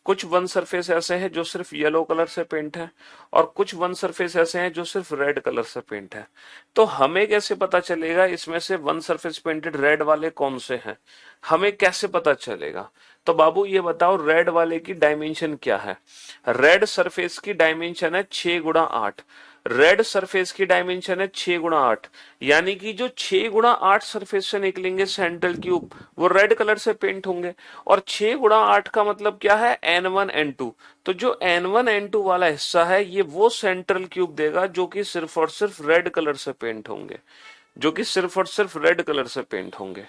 S1: कुछ वन सरफेस ऐसे हैं जो सिर्फ येलो कलर से पेंट है, और कुछ वन सरफेस ऐसे हैं जो सिर्फ रेड कलर से पेंट है। तो हमें कैसे पता चलेगा इसमें से वन सरफेस पेंटेड रेड वाले कौन से हैं, हमें कैसे पता चलेगा। तो बाबू ये बताओ रेड वाले की डायमेंशन क्या है। रेड सरफेस की डायमेंशन है 6 गुणा 8, रेड सरफेस की डायमेंशन है 6 गुणा 8, यानी कि जो 6 गुणा 8 सरफेस से निकलेंगे सेंट्रल क्यूब वो रेड कलर से पेंट होंगे। और 6 गुणा 8 का मतलब क्या है, N1 N2, तो जो N1 N2 वाला हिस्सा है ये वो सेंट्रल क्यूब देगा जो कि सिर्फ और सिर्फ रेड कलर से पेंट होंगे, जो कि सिर्फ और सिर्फ रेड कलर से पेंट होंगे।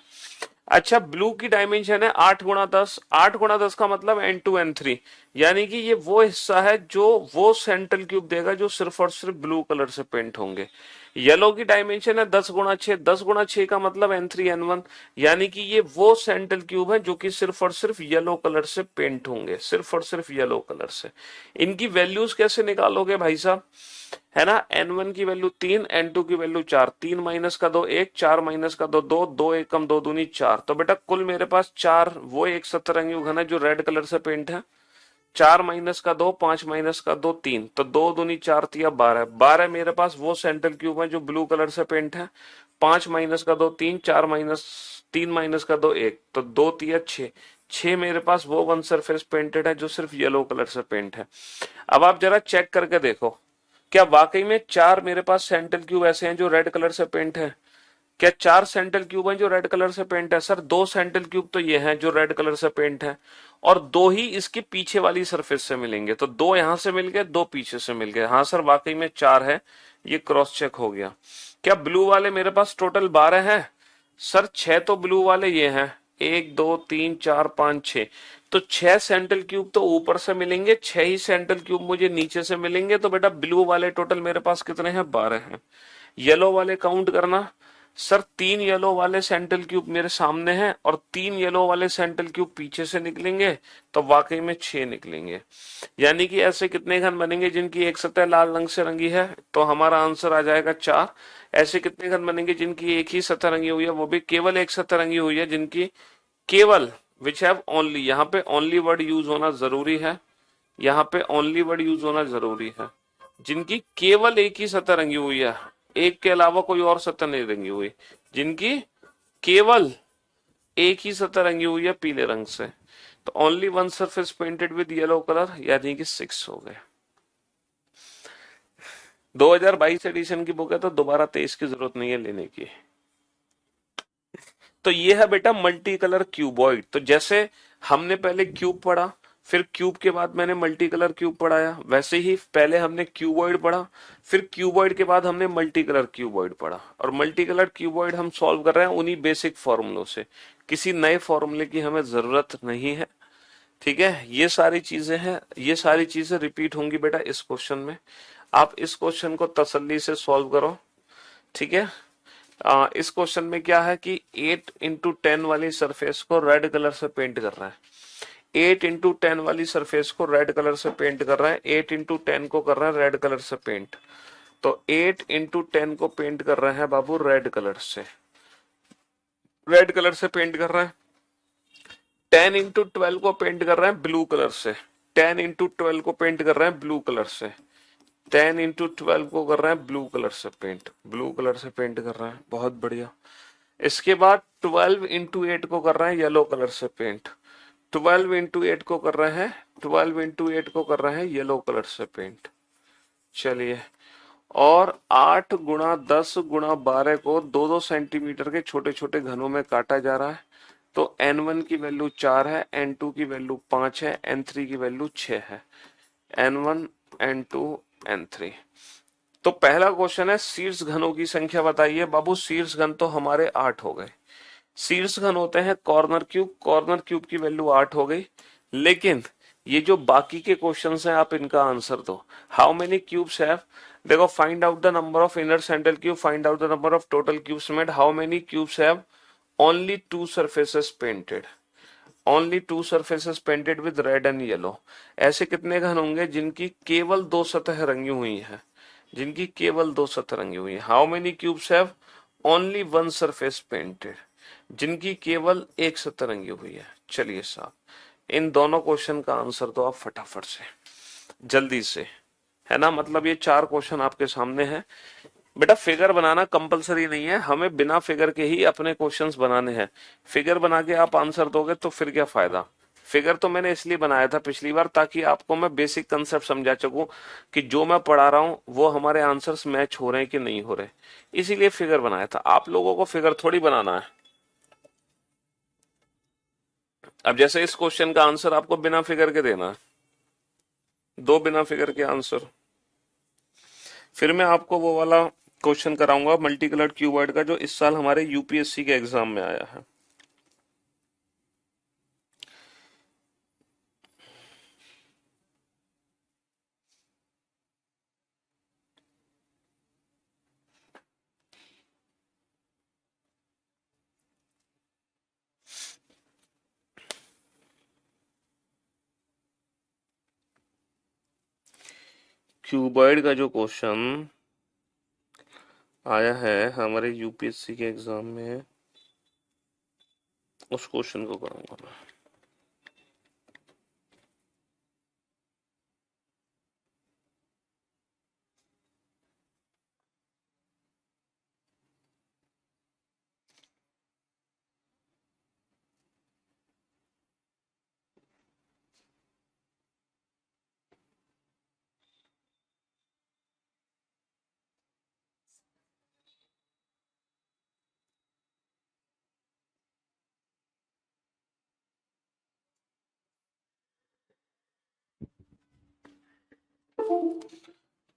S1: अच्छा, ब्लू की डायमेंशन है 8 गुणा 10, 8 गुणा 10 का मतलब N2 N3, यानी कि ये वो हिस्सा है जो वो सेंट्रल क्यूब देगा जो सिर्फ और सिर्फ ब्लू कलर से पेंट होंगे। येलो की डायमेंशन है 10 गुणा 6, 10 गुणा 6 का मतलब N3 N1, यानी कि ये वो सेंट्रल क्यूब है जो कि सिर्फ और सिर्फ येलो कलर से पेंट होंगे, सिर्फ और सिर्फ येलो कलर से। इनकी वैल्यूज कैसे निकालोगे भाई साहब, है ना, N1 की वैल्यू 3, N2 की वैल्यू 4, 3 माइनस का 2 1, 4 माइनस का 2 2, 2 1 कम 2 दूनी 4, तो बेटा कुल मेरे पास 4 वो एक सतरंगी घन है जो रेड कलर से पेंट है। 4 माइनस का 2, 5 माइनस का 2 3, तो 2 दूनी 4 तिया 12, 12 मेरे पास वो सेंट्रल क्यूब है जो ब्लू कलर से पेंट है। 5 माइनस का 2 3, 4 माइनस 3 माइनस का 2 1, तो 2 तिया 6, 6 मेरे पास वो वन सरफेस पेंटेड है जो सिर्फ येलो कलर से पेंट है। अब आप जरा चेक करके देखो, क्या वाकई में 4 मेरे पास सेंट्रल क्यूब ऐसे हैं जो रेड कलर से पेंट है, क्या 4 सेंट्रल क्यूब हैं जो रेड कलर से पेंट है। सर 2 सेंट्रल क्यूब तो ये हैं जो रेड कलर से पेंट है, और 2 ही इसके पीछे वाली सरफेस से मिलेंगे, तो 2 यहां से मिल गए, 2 पीछे से मिल गए। हाँ सर वाकई में 4 है, ये क्रॉस चेक हो गया। क्या ब्लू वाले मेरे पास टोटल 12 हैं। सर 6 तो ब्लू वाले ये हैं, 1 2 3 4 5 6, तो 6 सेंट्रल क्यूब तो ऊपर से मिलेंगे, 6 ही सेंट्रल क्यूब मुझे नीचे से मिलेंगे, तो बेटा ब्लू वाले टोटल मेरे पास कितने हैं, 12 हैं। येलो वाले काउंट करना। सर 3 येलो वाले सेंट्रल क्यूब मेरे सामने हैं और 3 येलो वाले सेंट्रल क्यूब पीछे से निकलेंगे, तो वाकई में 6 निकलेंगे। यानी कि ऐसे कितने घन बनेंगे जिनकी एक सतह लाल रंग से रंगी है, तो हमारा आंसर आ जाएगा 4। ऐसे कितने घन बनेंगे जिनकी एक ही सतह रंगी हुई है, वो भी केवल एक सतह रंगी हुई है, जिनकी केवल, विच हैव ओनली, यहाँ पे ओनली वर्ड यूज होना जरूरी है, यहाँ पे ओनली वर्ड यूज होना जरूरी है, जिनकी केवल एक ही सतह रंगी हुई है, एक के अलावा कोई और सतह नहीं रंगी हुई, जिनकी केवल एक ही सतह रंगी हुई है पीले रंग से, तो only one surface painted with yellow colour, यानी कि 6 हो गए। 2022 एडिशन की बुक है तो दोबारा 23 की जरूरत नहीं है लेने की। तो ये है बेटा मल्टी कलर क्यूबॉइड। तो जैसे हमने पहले क्यूब पढ़ा, फिर क्यूब के बाद मैंने मल्टी कलर क्यूब पढ़ाया, वैसे ही पहले हमने क्यूबॉइड पढ़ा, फिर क्यूबॉइड के बाद हमने मल्टी कलर क्यूबॉइड पढ़ा, और मल्टी कलर क्यूबॉइड हम सॉल्व कर रहे हैं उन्हीं बेसिक फॉर्मूलों से, किसी नए फॉर्मूले की हमें जरूरत नहीं है। ठीक है, ये सारी चीजें हैं, ये सारी चीजें रिपीट होंगी बेटा इस क्वेश्चन में। आप इस क्वेश्चन को तसल्ली से सॉल्व करो। ठीक है, इस क्वेश्चन में क्या है कि 8 × 10 वाली सरफेस को रेड कलर से पेंट कर रहा है, 8 × 10 वाली सरफेस को रेड कलर से पेंट कर रहा है, 8 × 10 को कर रहा है रेड कलर से पेंट, तो 8 × 10 को पेंट कर रहे हैं बाबू रेड कलर से, रेड कलर से पेंट कर रहा है। 10 × 12 को पेंट कर रहे हैं ब्लू कलर से, 10 × 12 को पेंट कर रहे हैं ब्लू कलर से, 10 × 12 को कर रहे हैं ब्लू कलर से पेंट, ब्लू कलर से पेंट कर रहे हैं, बहुत बढ़िया। इसके बाद 12 × 8 को कर रहे हैं येलो कलर से पेंट, 12 × 8 को कर रहे हैं, 12 × 8 को कर रहे हैं येलो कलर से पेंट। चलिए, और 8 × 10 × 12 को 2-2 सेंटीमीटर के छोटे छोटे घनों में काटा जा रहा है, तो n1 की वैल्यू 4 है, n2 की वैल्यू 5 है, n3 की वैल्यू 6 है। n1 n2 n3। तो पहला क्वेश्चन है शीर्ष घनों की संख्या बताइए। बाबू शीर्ष घन तो हमारे 8 हो गए। शीर्ष घन होते हैं कॉर्नर क्यूब, कॉर्नर क्यूब की वैल्यू 8 हो गई। लेकिन ये जो बाकी के क्वेश्चंस हैं आप इनका आंसर दो। हाउ मेनी क्यूब्स हैव, देखो find out the number of inner central cube, find out the number of total cubes made, how many cubes have only to surfaces painted, only to surfaces painted with red and yellow. ऐसे कितने घन होंगे जिनकी केवल दो सतह रंगी हुई है, जिनकी केवल दो सतह रंगी हुई है। How many cubes have only one surface painted, जिनकी केवल एक सतह रंगी हुई है। चलिए साहब इन दोनों क्वेश्चन का आंसर दो आप फटाफट से, जल्दी से, है ना। मतलब ये चार क्वेश्चन आपके सामने हैं। बेटा फिगर बनाना कंपलसरी नहीं है, हमें बिना फिगर के ही अपने क्वेश्चंस बनाने हैं। फिगर बना के आप आंसर दोगे तो फिर क्या फायदा। फिगर तो मैंने इसलिए बनाया था पिछली बार ताकि आपको मैं बेसिक कंसेप्ट समझा सकूं कि जो मैं पढ़ा रहा हूं वो हमारे आंसर्स मैच हो रहे हैं कि नहीं हो रहे, इसीलिए फिगर बनाया था। आप लोगों को फिगर थोड़ी बनाना है। अब जैसे इस क्वेश्चन का आंसर आपको बिना फिगर के देना है, दो बिना फिगर के आंसर। फिर मैं आपको वो वाला क्वेश्चन कराऊंगा मल्टी कलर्ड क्यूबॉइड का जो इस साल हमारे यूपीएससी के एग्जाम में आया है। क्यूबॉइड का जो क्वेश्चन आया है हमारे यूपीएससी के एग्जाम में, उस क्वेश्चन को कराऊंगा मैं।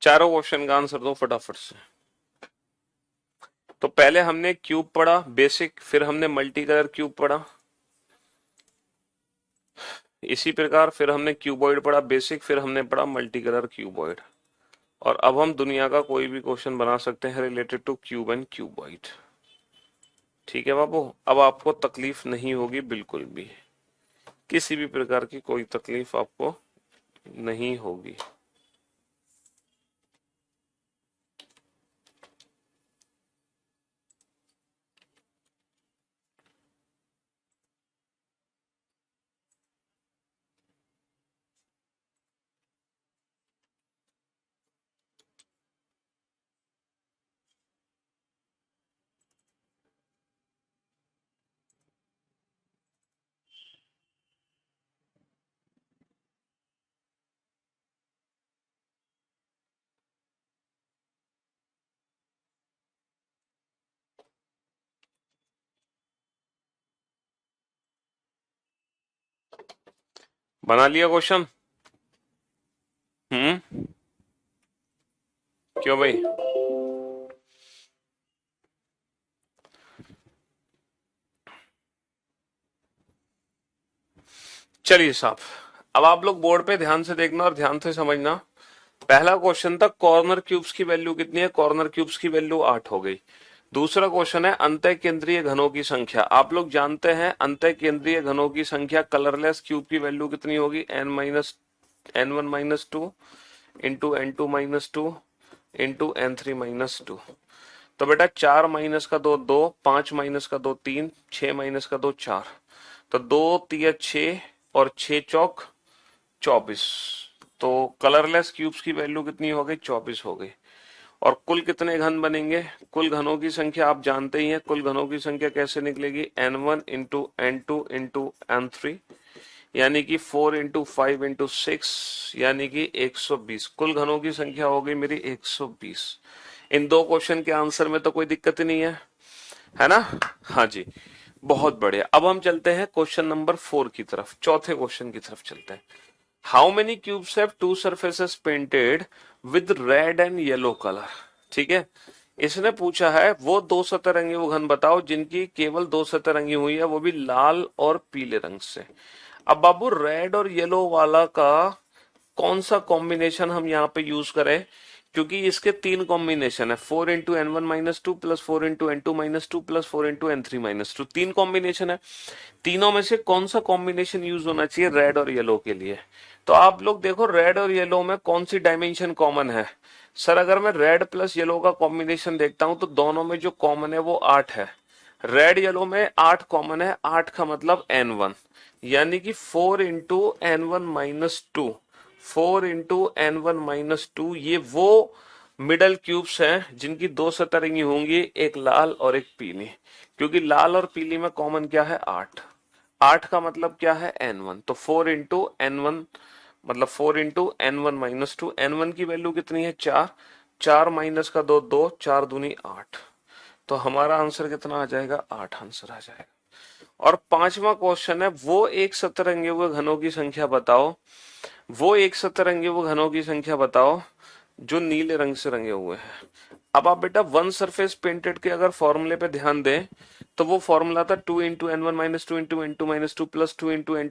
S1: चारों क्वेश्चन का आंसर दो फटाफट से। तो पहले हमने क्यूब पढ़ा बेसिक, फिर हमने मल्टी कलर क्यूब पढ़ा, इसी प्रकार फिर हमने क्यूबॉइड पढ़ा बेसिक, फिर हमने पढ़ा मल्टी कलर क्यूबॉइड। और अब हम दुनिया का कोई भी क्वेश्चन बना सकते हैं related two cube and cuboid. ठीक है बाबू, अब आपको तकलीफ नहीं होगी बिल्कुल भी, किसी भी प्रकार की कोई तकलीफ आपको नहीं होगी। बना लिया क्वेश्चन? क्यों भाई? चलिए साहब, अब आप लोग बोर्ड पे ध्यान से देखना और ध्यान से समझना। पहला क्वेश्चन था कॉर्नर क्यूब्स की वैल्यू कितनी है, कॉर्नर क्यूब्स की वैल्यू 8 हो गई। दूसरा क्वेश्चन है अंतः केंद्रीय घनों की संख्या। आप लोग जानते हैं अंतः केंद्रीय घनों की संख्या कलरलेस क्यूब की वैल्यू कितनी होगी, n1 - 2 into n2 - 2 into n3 - 2। तो बेटा 4 माइनस का 2 2, 5 माइनस का 2 3, 6 माइनस का 2 4। तो 2 तिया 6 और 6 चौक 24। तो कलरलेस क्यूब्स की वैल्यू कितनी हो गई, 24 हो गई। और कुल कितने घन बनेंगे, कुल घनों की संख्या आप जानते ही हैं। कुल घनों की संख्या कैसे निकलेगी, n1 into n2 into n3, यानी कि 4 इंटू 5 इंटू 6, यानी कि 120। कुल घनों की संख्या हो गई मेरी 120। इन दो क्वेश्चन के आंसर में तो कोई दिक्कत ही नहीं है ना। हाँ जी, बहुत बढ़िया। अब हम चलते हैं क्वेश्चन नंबर 4 की तरफ, चौथे क्वेश्चन की तरफ चलते हैं। How many cubes have to surfaces painted with red and yellow colour. ठीक है, इसने पूछा है वो दो सतरंगी वो घन बताओ जिनकी केवल दो सतरंगी हुई है, वो भी लाल और पीले रंग से। अब बाबू रेड और येलो वाला का कौन सा कॉम्बिनेशन हम यहाँ पे यूज करें, क्योंकि इसके तीन कॉम्बिनेशन है, 4 × n1 - 2 plus 4 × n2 - 2 plus 4 × n3 - 2, तीन कॉम्बिनेशन है। तीनों में से कौन सा कॉम्बिनेशन यूज होना चाहिए रेड और येलो के लिए। तो आप लोग देखो रेड और येलो में कौन सी डायमेंशन कॉमन है। सर अगर मैं रेड प्लस येलो का कॉम्बिनेशन देखता हूं तो दोनों में जो कॉमन है वो 8 है। रेड येलो में 8 कॉमन है, 8 का मतलब n1, यानी कि 4 × n1 - 2, 4 × n1 - 2, ये वो मिडल क्यूब्स हैं जिनकी दो सतरंगी होंगी, एक लाल और एक पीली। क्योंकि लाल और पीली में कॉमन क्या है 8, 8 का मतलब क्या है n1, तो 4 × n1 मतलब 4 × n1 - 2, n1 की वैल्यू कितनी है 4, 4 माइनस का 2 2, 4 दूनी 8, तो हमारा आंसर कितना आ जाएगा 8 आंसर आ जाएगा। और पांचवा क्वेश्चन है वो एक सतरंगी हुए घनों की संख्या बताओ, वो एक सतरंगी हुए घनों की संख्या बताओ जो नीले रंग से रंगे हुए हैं। अब आप बेटा वन सरफेस पेंटेड के अगर फॉर्मूले पे ध्यान दें तो वो फॉर्मूला था 2 × n1 - 2 × n2 - 2 plus 2 × n2 -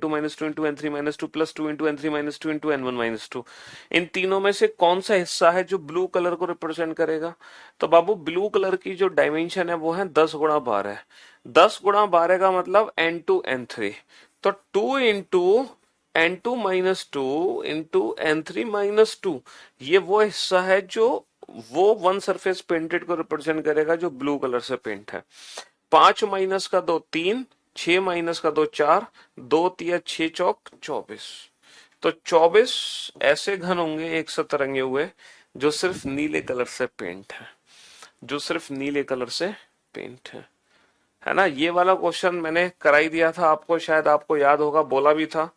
S1: 2 plus 2 × n3 - 2 इन तीनों में से कौन सा हिस्सा है जो ब्लू कलर को रिप्रेजेंट करेगा। तो बाबू ब्लू कलर की जो डायमेंशन है वो है 10 × 12, 10 × 12 का मतलब n2 n3, तो 2 × n2 - 2 ये वो हिस्सा है जो वो वन सरफेस पेंटेड को रिप्रेजेंट करेगा जो ब्लू कलर से पेंट है। 5 माइनस का 2 3, 6 माइनस का 2 4, 2 तिया 6 चौक 24, तो 24 ऐसे घन होंगे एक सतरंगे हुए जो सिर्फ नीले कलर से पेंट है, जो सिर्फ नीले कलर से पेंट है ना। ये वाला क्वेश्चन मैंने कराई दिया था आपको, शायद आपको याद होगा, बोला भी था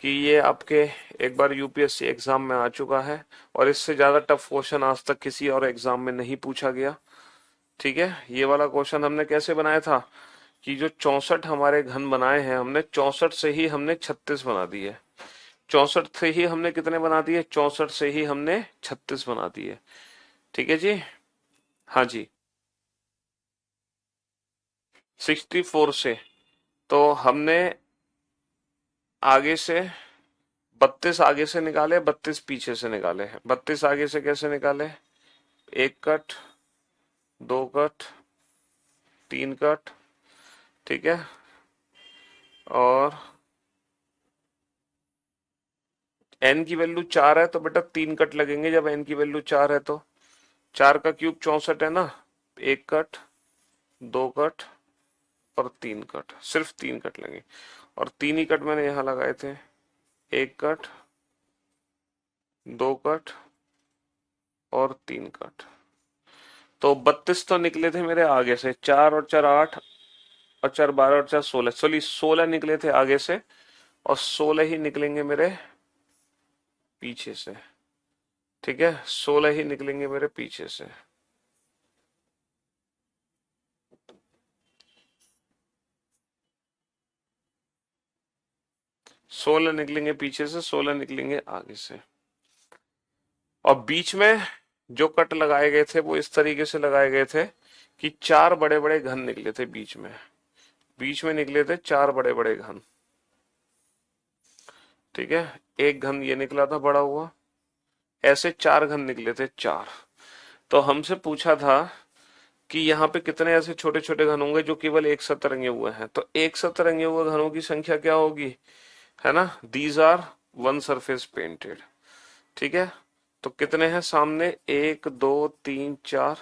S1: कि ये आपके एक बार यूपीएससी एग्जाम में आ चुका है और इससे ज्यादा टफ क्वेश्चन आज तक किसी और एग्जाम में नहीं पूछा गया। ठीक है, ये वाला क्वेश्चन हमने कैसे बनाया था कि जो 64 हमारे घन बनाए हैं हमने, 64 से ही हमने 36 बना दिए, 64 से ही हमने कितने बना दिए, 64 से ही हमने 36 बना दिए। ठीक है जी, हाँ जी, 64 से तो हमने आगे से 32 आगे से निकाले, 32 पीछे से निकाले। 32 आगे से कैसे निकाले, एक कट, दो कट, तीन कट, ठीक है, और n की वैल्यू 4 है तो बेटा तीन कट लगेंगे जब n की वैल्यू 4 है तो 4 का क्यूब 64 है ना, एक कट, दो कट और तीन कट, सिर्फ तीन कट लगे, और तीन ही कट मैंने यहां लगाए थे, एक कट, दो कट और तीन कट, तो 32 तो निकले थे मेरे आगे से, 4 और 4 8 और 4 12 और 4 16, चलिए 16 निकले थे आगे से और 16 ही निकलेंगे मेरे पीछे से। ठीक है, 16 ही निकलेंगे मेरे पीछे से। सोलह निकलेंगे पीछे से, 16 निकलेंगे आगे से, और बीच में जो कट लगाए गए थे वो इस तरीके से लगाए गए थे कि चार बड़े बड़े घन निकले थे बीच में, बीच में निकले थे चार बड़े बड़े घन। ठीक है, एक घन ये निकला था बड़ा हुआ, ऐसे चार घन निकले थे चार। तो हमसे पूछा था कि यहाँ पे कितने ऐसे छोटे छोटे घन होंगे जो केवल एक साथ तरंगे हुए हैं, तो एक साथ तरंगे हुए घनों की संख्या क्या होगी, है ना, these are one surface painted. ठीक है, तो कितने हैं सामने, एक दो तीन चार,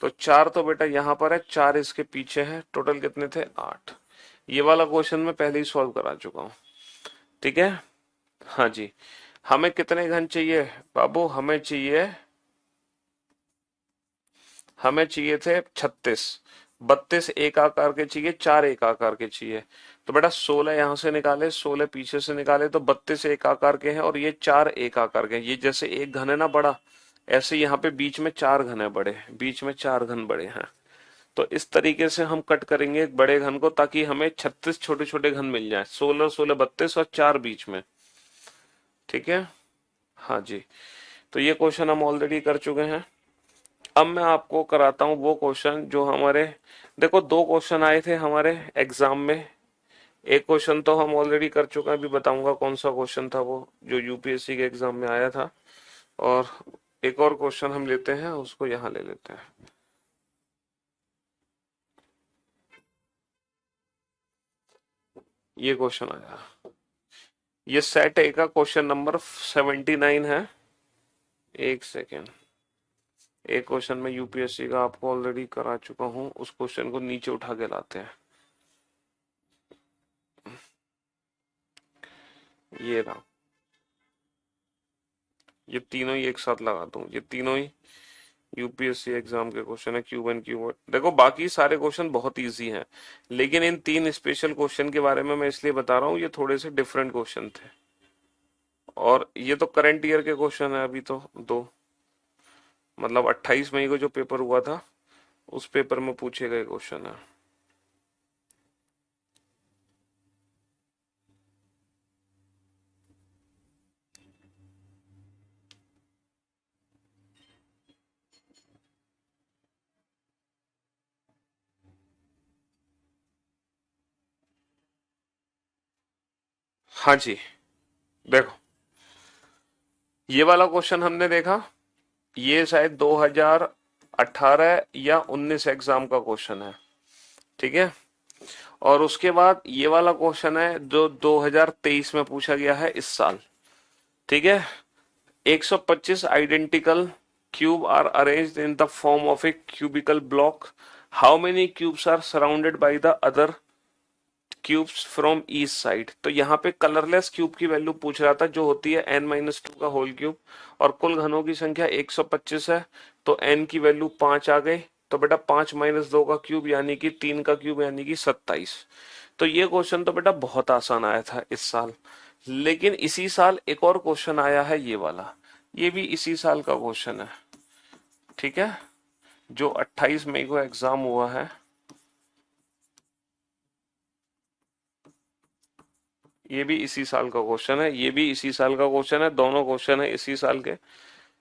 S1: तो चार तो बेटा यहां पर है, चार इसके पीछे है, टोटल कितने थे 8। ये वाला क्वेश्चन मैं पहले ही सॉल्व करा चुका हूं। ठीक है, हाँ जी, हमें कितने घन चाहिए बाबू, हमें चाहिए थे 36, 32 एक आकार के चाहिए, चार एक आकार के चाहिए, तो बेटा 16 यहां से निकाले, 16 पीछे से निकाले, तो 32 एक आकार के हैं और ये चार एक आकार के हैं। ये जैसे एक घन है ना बड़ा, ऐसे यहाँ पे बीच में चार घन है बड़े, बीच में चार घन बड़े हैं, तो इस तरीके से हम कट करेंगे एक बड़े घन को, ताकि हमें 36 छोटे छोटे घन मिल जाए, 16 16 32 और 4 बीच में। ठीक है, हाँ जी। तो ये क्वेश्चन हम ऑलरेडी कर चुके हैं। अब मैं आपको कराता हूँ वो क्वेश्चन जो हमारे, देखो दो क्वेश्चन आए थे हमारे एग्जाम में। एक क्वेश्चन तो हम ऑलरेडी कर चुके हैं, अभी बताऊंगा कौन सा क्वेश्चन था वो, जो यूपीएससी के एग्जाम में आया था। और एक और क्वेश्चन हम लेते हैं, उसको यहाँ ले लेते हैं। ये क्वेश्चन आया, ये सेट ए का क्वेश्चन नंबर 79 है। एक सेकेंड, एक क्वेश्चन में यूपीएससी का आपको ऑलरेडी करा चुका हूं, उस क्वेश्चन को नीचे उठा के लाते हैं। ये रहा, ये तीनों ही एक साथ लगा दूं, ये तीनों ही यूपीएससी एग्जाम के क्वेश्चन है, क्यूब एंड क्यूब। देखो बाकी सारे क्वेश्चन बहुत इजी हैं, लेकिन इन तीन स्पेशल क्वेश्चन के बारे में मैं इसलिए बता रहा हूँ, ये थोड़े से डिफरेंट क्वेश्चन थे। और ये तो करंट ईयर के क्वेश्चन है अभी तो दो, मतलब 28 मई को जो पेपर हुआ था उस पेपर में पूछे गए क्वेश्चन है। हाँ जी, देखो ये वाला क्वेश्चन हमने देखा, ये शायद 2018 या 19 एग्जाम का क्वेश्चन है। ठीक है, और उसके बाद ये वाला क्वेश्चन है जो 2023 में पूछा गया है इस साल। ठीक है, 125 identical cube are arranged in the form of a cubical block, how many cubes are surrounded by the other cubes from each side. तो यहाँ पे कलरलेस क्यूब की वैल्यू पूछ रहा था, जो होती है n-2 का होल क्यूब, और कुल घनों की संख्या 125 है, तो n की वैल्यू 5 आ गई। तो बेटा 5-2 का क्यूब यानी कि 3 का क्यूब यानी कि 27। तो ये क्वेश्चन तो बेटा बहुत आसान आया था इस साल। लेकिन इसी साल एक और क्वेश्चन आया है, ये वाला, ये भी इसी साल का क्वेश्चन है। ठीक है, जो 28 मई को एग्जाम हुआ है, ये भी इसी साल का क्वेश्चन है, ये भी इसी साल का क्वेश्चन है, दोनों क्वेश्चन है इसी साल के।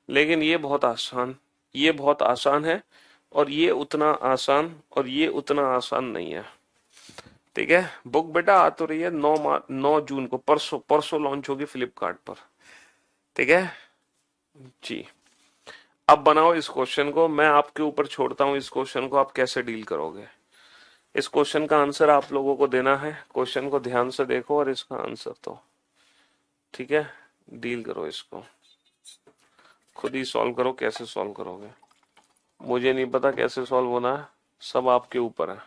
S1: लेकिन ये बहुत आसान, ये बहुत आसान है, और ये उतना आसान, और ये उतना आसान नहीं है। ठीक है, बुक बेटा आ तो रही है 9 जून को, परसों परसों लॉन्च होगी फ्लिपकार्ट पर। ठीक है जी। अब बनाओ इस क्वेश्चन को, मैं आपके ऊपर छोड़ता हूं, इस क्वेश्चन को आप कैसे डील करोगे। इस क्वेश्चन का आंसर आप लोगों को देना है, क्वेश्चन को ध्यान से देखो और इसका आंसर दो। ठीक है, डील करो इसको, खुद ही सॉल्व करो, कैसे सॉल्व करोगे मुझे नहीं पता, कैसे सॉल्व होना है सब आपके ऊपर है।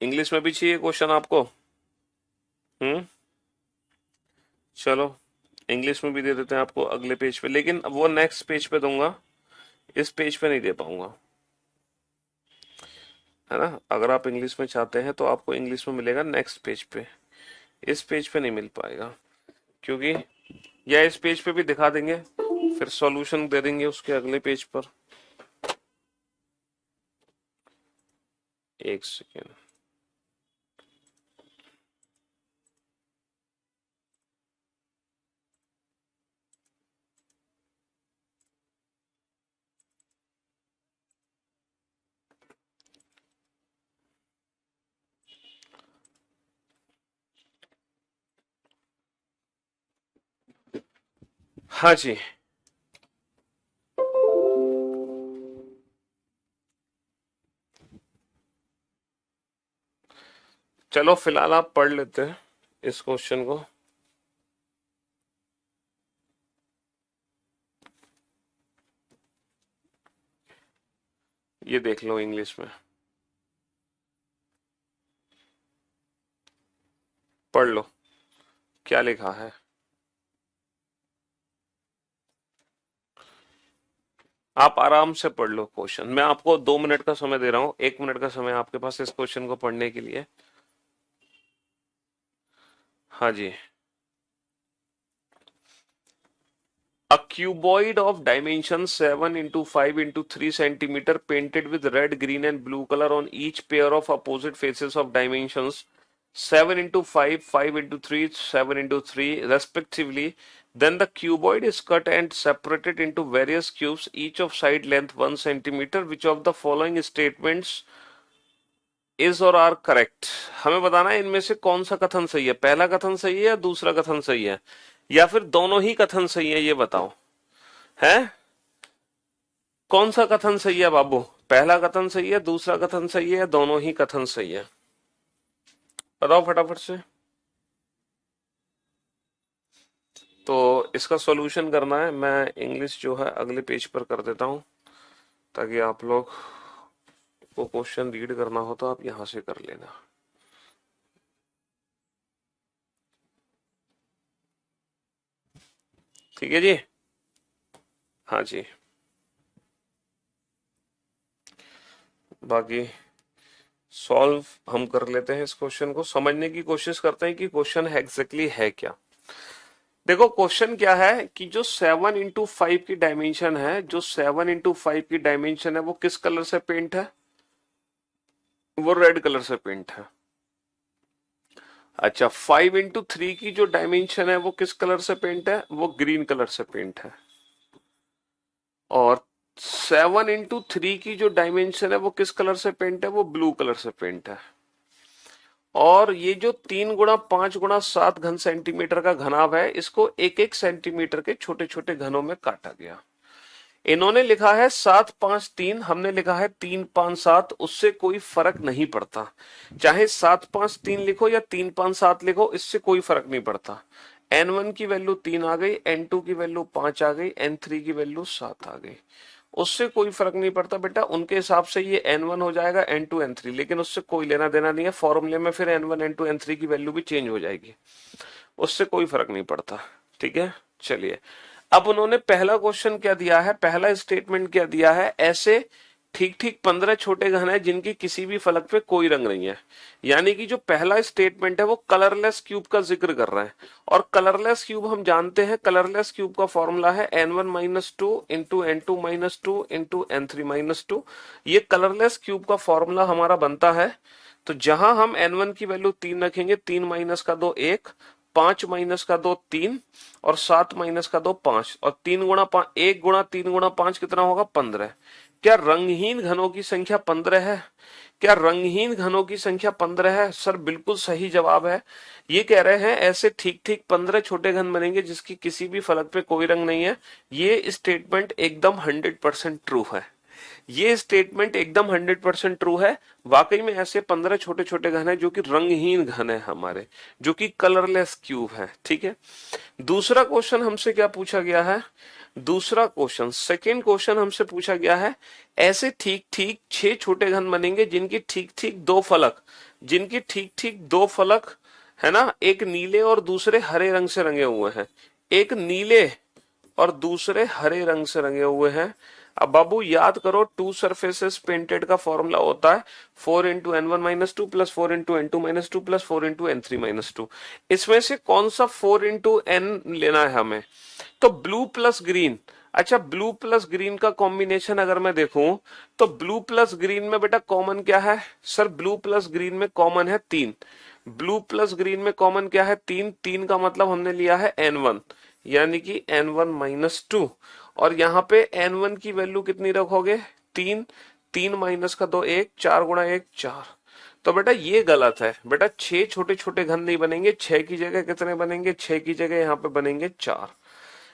S1: इंग्लिश में भी चाहिए क्वेश्चन आपको? चलो इंग्लिश में भी दे देते हैं आपको अगले पेज पे, लेकिन वो नेक्स्ट पेज पे दूंगा, इस पेज पे नहीं दे पाऊंगा, है ना। अगर आप इंग्लिश में चाहते हैं तो आपको इंग्लिश में मिलेगा नेक्स्ट पेज पे, इस पेज पे नहीं मिल पाएगा, क्योंकि या इस पेज पे भी दिखा देंगे, फिर सॉल्यूशन दे देंगे उसके अगले पेज पर। एक सेकेंड, हाँ जी। चलो फिलहाल आप पढ़ लेते हैं इस क्वेश्चन को। ये देख लो इंग्लिश में, पढ़ लो क्या लिखा है। आप आराम से पढ़ लो क्वेश्चन, मैं आपको 2 मिनट का समय दे रहा हूँ, 1 मिनट का समय आपके पास इस क्वेश्चन को पढ़ने के लिए। हाँ जी, A cuboid of dimension 7 into 5 into 3 centimeter painted with red, green and blue color on each pair of opposite faces of dimensions 7 into 5, 5 into 3, 7 into 3 respectively. Then the cuboid is cut and separated into various cubes, each of side length 1 centimeter. Which of the following statements is और are correct? हमें बताना है इनमें से कौन सा कथन सही है, पहला कथन सही है या दूसरा कथन सही है, या फिर दोनों ही कथन सही है, ये बताओ है। कौन सा कथन सही है बाबू? पहला कथन सही है, दूसरा कथन सही है, या दोनों ही कथन सही है? बताओ फटाफट से। तो इसका सॉल्यूशन करना है, मैं इंग्लिश जो है अगले पेज पर कर देता हूं, ताकि आप लोग को क्वेश्चन रीड करना हो तो आप यहां से कर लेना। ठीक है जी, हाँ जी। बाकी सॉल्व हम कर लेते हैं, इस क्वेश्चन को समझने की कोशिश करते हैं कि क्वेश्चन एग्जैक्टली है क्या। देखो क्वेश्चन क्या है कि जो 7 into 5 की डायमेंशन है, जो 7 into 5 की डायमेंशन है वो किस कलर से पेंट है? वो रेड कलर से पेंट है। अच्छा, 5 into 3 की जो डायमेंशन है वो किस कलर से पेंट है? वो ग्रीन कलर से पेंट है। और 7 into 3 की जो डायमेंशन है वो किस कलर से पेंट है? वो ब्लू कलर से पेंट है। और ये जो 3 × 5 × 7 घन सेंटीमीटर का घनाभ है, इसको 1-1 सेंटीमीटर के छोटे छोटे घनों में काटा गया। इन्होंने लिखा है 7-5-3, हमने लिखा है 3-5-7, उससे कोई फर्क नहीं पड़ता, चाहे 7-5-3 लिखो या 3-5-7 लिखो, इससे कोई फर्क नहीं पड़ता। n1 की वैल्यू 3 आ गई, n2 की वैल्यू 5 आ गई, n3 की वैल्यू 7 आ गई, उससे कोई फर्क नहीं पड़ता बेटा। उनके हिसाब से ये n1 हो जाएगा, n2 n3, लेकिन उससे कोई लेना देना नहीं है। फॉर्मूले में फिर n1 n2 n3 की वैल्यू भी चेंज हो जाएगी, उससे कोई फर्क नहीं पड़ता। ठीक है, चलिए। अब उन्होंने पहला क्वेश्चन क्या दिया है, पहला स्टेटमेंट क्या दिया है? ऐसे ठीक ठीक 15 छोटे घन है जिनकी किसी भी फलक पे कोई रंग नहीं है। यानी कि जो पहला स्टेटमेंट है वो कलरलेस क्यूब का जिक्र कर रहा है। और कलरलेस क्यूब हम जानते हैं, कलरलेस क्यूब का फॉर्मूला है n1-2 into n2-2 into n3-2। ये कलरलेस क्यूब का फॉर्मूला हमारा बनता है। तो जहां हम n1 की वैल्यू 3 रखेंगे, 3 माइनस का 2 1, 5 माइनस का 2 3, और 7 माइनस का 2 5, और 3 × 5 1 × 3 × 5 कितना होगा? 15। क्या रंगहीन घनों की संख्या 15 है? क्या रंगहीन घनों की संख्या 15 है? सर बिल्कुल सही जवाब है। ये कह रहे हैं ऐसे ठीक ठीक 15 छोटे घन बनेंगे जिसकी किसी भी फलक पे कोई रंग नहीं है। ये स्टेटमेंट एकदम 100% ट्रू है। ये स्टेटमेंट एकदम 100% ट्रू है। वाकई में ऐसे 15 छोटे छोटे घन है जो कि रंगहीन घन है हमारे, जो कि कलरलेस क्यूब है। ठीक है, दूसरा क्वेश्चन हमसे क्या पूछा गया है? दूसरा क्वेश्चन, सेकेंड क्वेश्चन हमसे पूछा गया है, ऐसे ठीक ठीक 6 छोटे घन बनेंगे जिनकी ठीक ठीक 2 फलक, जिनकी ठीक ठीक 2 फलक है ना, एक नीले और दूसरे हरे रंग से रंगे हुए हैं, एक नीले और दूसरे हरे रंग से रंगे हुए हैं। अब बाबू याद करो, टू सरफेसेस पेंटेड का फॉर्मूला होता है 4 × n1-2 plus 4 × n2-2 plus 4 × n3-2। इसमें से कौन सा 4 × n लेना है हमें? तो ब्लू प्लस ग्रीन। अच्छा, ब्लू प्लस ग्रीन का कॉम्बिनेशन अगर मैं देखूं तो ब्लू प्लस ग्रीन में बेटा कॉमन क्या है? सर ब्लू प्लस ग्रीन में कॉमन है 3। ब्लू प्लस ग्रीन में कॉमन क्या है? 3। 3 का मतलब हमने लिया है n1, यानी कि n1-2। और यहाँ पे n1 की वैल्यू कितनी रखोगे? 3। 3 माइनस का 2 1, 4 × 1 4। तो बेटा ये गलत है बेटा, 6 छोटे छोटे घन नहीं बनेंगे। 6 की जगह कितने बनेंगे? 6 की जगह यहाँ पे बनेंगे 4।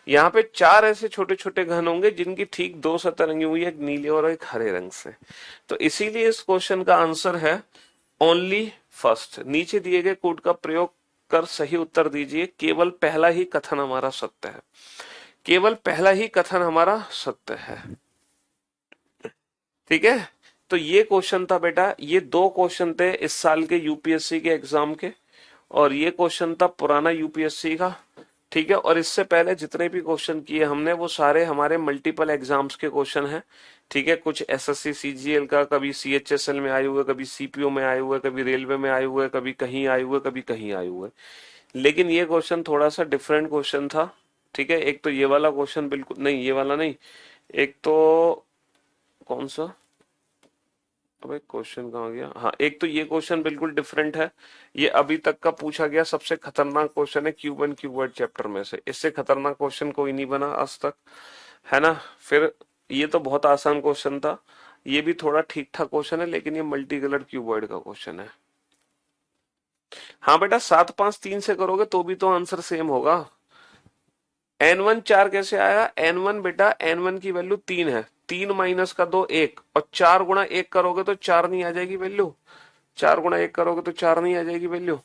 S1: यहाँ पे 4 ऐसे छोटे छोटे घन होंगे जिनकी ठीक 2 सतह रंगी हुई है, एक नीले और एक हरे रंग से। तो इसीलिए इस क्वेश्चन का आंसर है ओनली फर्स्ट। नीचे दिए गए कोड का प्रयोग कर सही उत्तर दीजिए। केवल पहला ही कथन हमारा सत्य है, केवल पहला ही कथन हमारा सत्य है। ठीक है, तो ये क्वेश्चन था बेटा, ये 2 क्वेश्चन थे इस साल के यूपीएससी के एग्जाम के, और ये क्वेश्चन था पुराना यूपीएससी का। ठीक है, और इससे पहले जितने भी क्वेश्चन किए हमने वो सारे हमारे मल्टीपल एग्जाम्स के क्वेश्चन हैं। ठीक है, कुछ एसएससी सीजीएल का, कभी सीएचएसएल में आए हुए, कभी सीपीओ में आए हुए, कभी रेलवे में आए हुए, कभी कहीं आए हुए, कभी कहीं आए हुए। लेकिन ये क्वेश्चन थोड़ा सा डिफरेंट क्वेश्चन था। ठीक है, एक तो ये वाला क्वेश्चन बिल्कुल नहीं, ये वाला नहीं, एक तो कौन सा, अबे क्वेश्चन कहाँ गया, हाँ एक तो ये क्वेश्चन बिल्कुल डिफरेंट है। ये अभी तक का पूछा गया सबसे खतरनाक क्वेश्चन है क्यूब एंड क्यूबॉइड चैप्टर में से, इससे खतरनाक क्वेश्चन कोई नहीं बना आज तक, है ना। फिर ये तो बहुत आसान क्वेश्चन था, ये भी थोड़ा ठीक ठाक क्वेश्चन है, लेकिन ये मल्टी कलर क्यूबॉइड का क्वेश्चन है। हाँ बेटा, 7 5 3 से करोगे तो भी तो आंसर सेम होगा। N1 4 कैसे आया, N1 बेटा N1 की वैल्यू 3 है, 3 - 2 1, और 4 × 1 करोगे तो 4 नहीं आ जाएगी वैल्यू, 4 × 1 करोगे तो 4 नहीं आ जाएगी वैल्यू,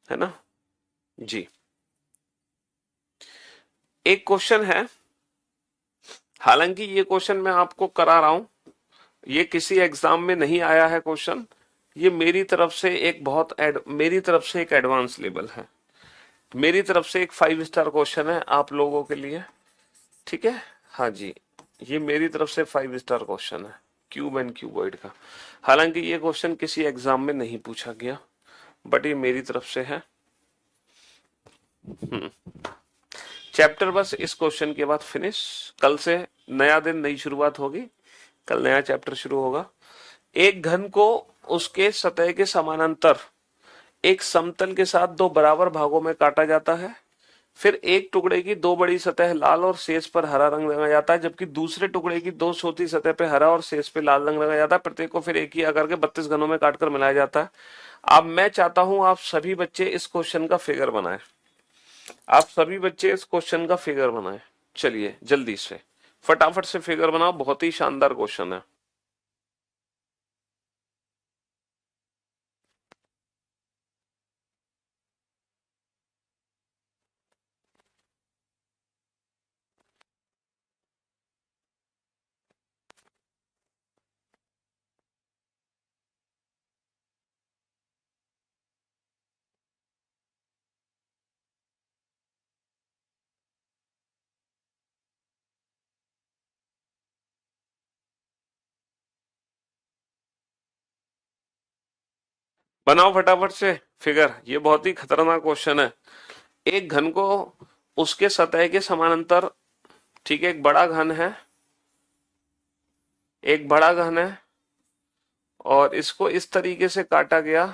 S1: है ना जी। एक क्वेश्चन है, हालांकि ये क्वेश्चन मैं आपको करा रहा हूं, ये किसी एग्जाम में नहीं आया है क्वेश्चन, ये मेरी तरफ से एक मेरी तरफ से एक एडवांस लेवल है, मेरी तरफ से एक 5 स्टार क्वेश्चन है आप लोगों के लिए, ठीक है। हाँ जी, ये मेरी तरफ से 5 स्टार क्वेश्चन है क्यूब एंड क्यूबॉइड का। हालांकि ये क्वेश्चन किसी एग्जाम में नहीं पूछा गया, बट ये मेरी तरफ से है। चैप्टर बस इस क्वेश्चन के बाद फिनिश, कल से नया दिन, नई शुरुआत होगी, कल नया चैप्टर शुरू होगा। एक घन को उसके सतह के समानांतर एक समतल के साथ दो बराबर भागों में काटा जाता है, फिर एक टुकड़े की दो बड़ी सतह लाल और शेष पर हरा रंग लगाया जाता है, जबकि दूसरे टुकड़े की दो छोटी सतह पे हरा और शेष पे लाल रंग लगाया जाता है। प्रत्येक को फिर एक ही आकार के 32 घनों में काटकर मिलाया जाता है। अब मैं चाहता हूं आप सभी बच्चे इस क्वेश्चन का फिगर बनाएं, आप सभी बच्चे इस क्वेश्चन का फिगर बनाएं। चलिए जल्दी से फटाफट से फिगर बनाओ, बहुत ही शानदार क्वेश्चन है। बनाओ फटाफट से फिगर, ये बहुत ही खतरनाक क्वेश्चन है। एक घन को उसके सतह के समानांतर, ठीक है, एक बड़ा घन है, एक बड़ा घन है, और इसको इस तरीके से काटा गया,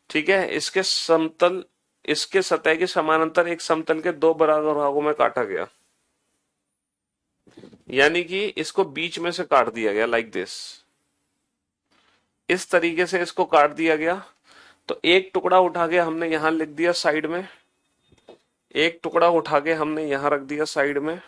S1: ठीक है, इसके सतह के समानांतर एक समतल के दो बराबर भागों में काटा गया, यानी कि इसको बीच में से काट दिया गया, लाइक दिस, इस तरीके से इसको काट दिया गया। तो एक टुकड़ा उठा के हमने यहां लिख दिया साइड में, एक टुकड़ा उठा के हमने यहां रख दिया साइड में,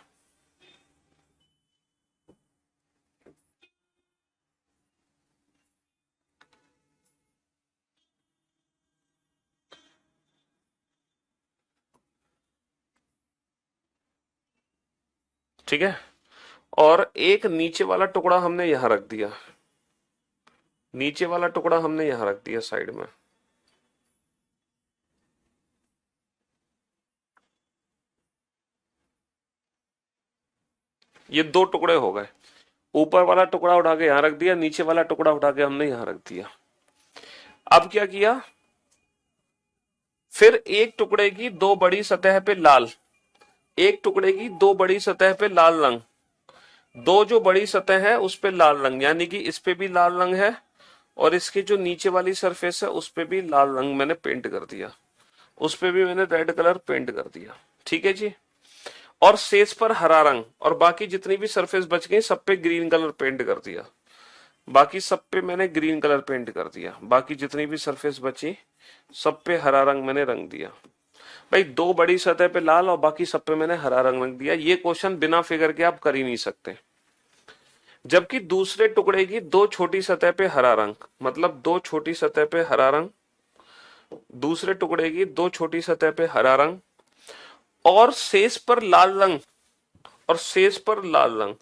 S1: ठीक है, और एक नीचे वाला टुकड़ा हमने यहां रख दिया, नीचे वाला टुकड़ा हमने यहां रख दिया साइड में। ये दो टुकड़े हो गए, ऊपर वाला टुकड़ा उठा के यहां रख दिया, नीचे वाला टुकड़ा उठा के हमने यहां रख दिया। अब क्या किया, फिर एक टुकड़े की दो बड़ी सतह पे लाल, एक टुकड़े की दो बड़ी सतह पे लाल रंग, दो जो बड़ी सतह है उस पे लाल रंग, यानी कि इस पे भी लाल रंग है, और इसकी जो नीचे वाली सरफेस है उस पे भी लाल रंग मैंने पेंट कर दिया, उस पे भी मैंने रेड कलर पेंट कर दिया, ठीक है जी। और शेष पर हरा रंग, और बाकी जितनी भी सरफेस बच गई सब पे ग्रीन कलर पेंट कर दिया, बाकी सब पे मैंने ग्रीन कलर पेंट कर दिया, बाकी जितनी भी सरफेस बची सब पे हरा रंग मैंने रंग दिया। भाई दो बड़ी सतह पे लाल और बाकी सब पे मैंने हरा रंग रंग दिया। ये क्वेश्चन बिना फिगर के आप कर ही नहीं सकते। जबकि दूसरे टुकड़े की दो छोटी सतह पे हरा रंग, मतलब दो छोटी सतह पे हरा रंग, दूसरे टुकड़े की दो छोटी सतह पे हरा रंग, और शेष पर लाल रंग, और शेष पर लाल रंग,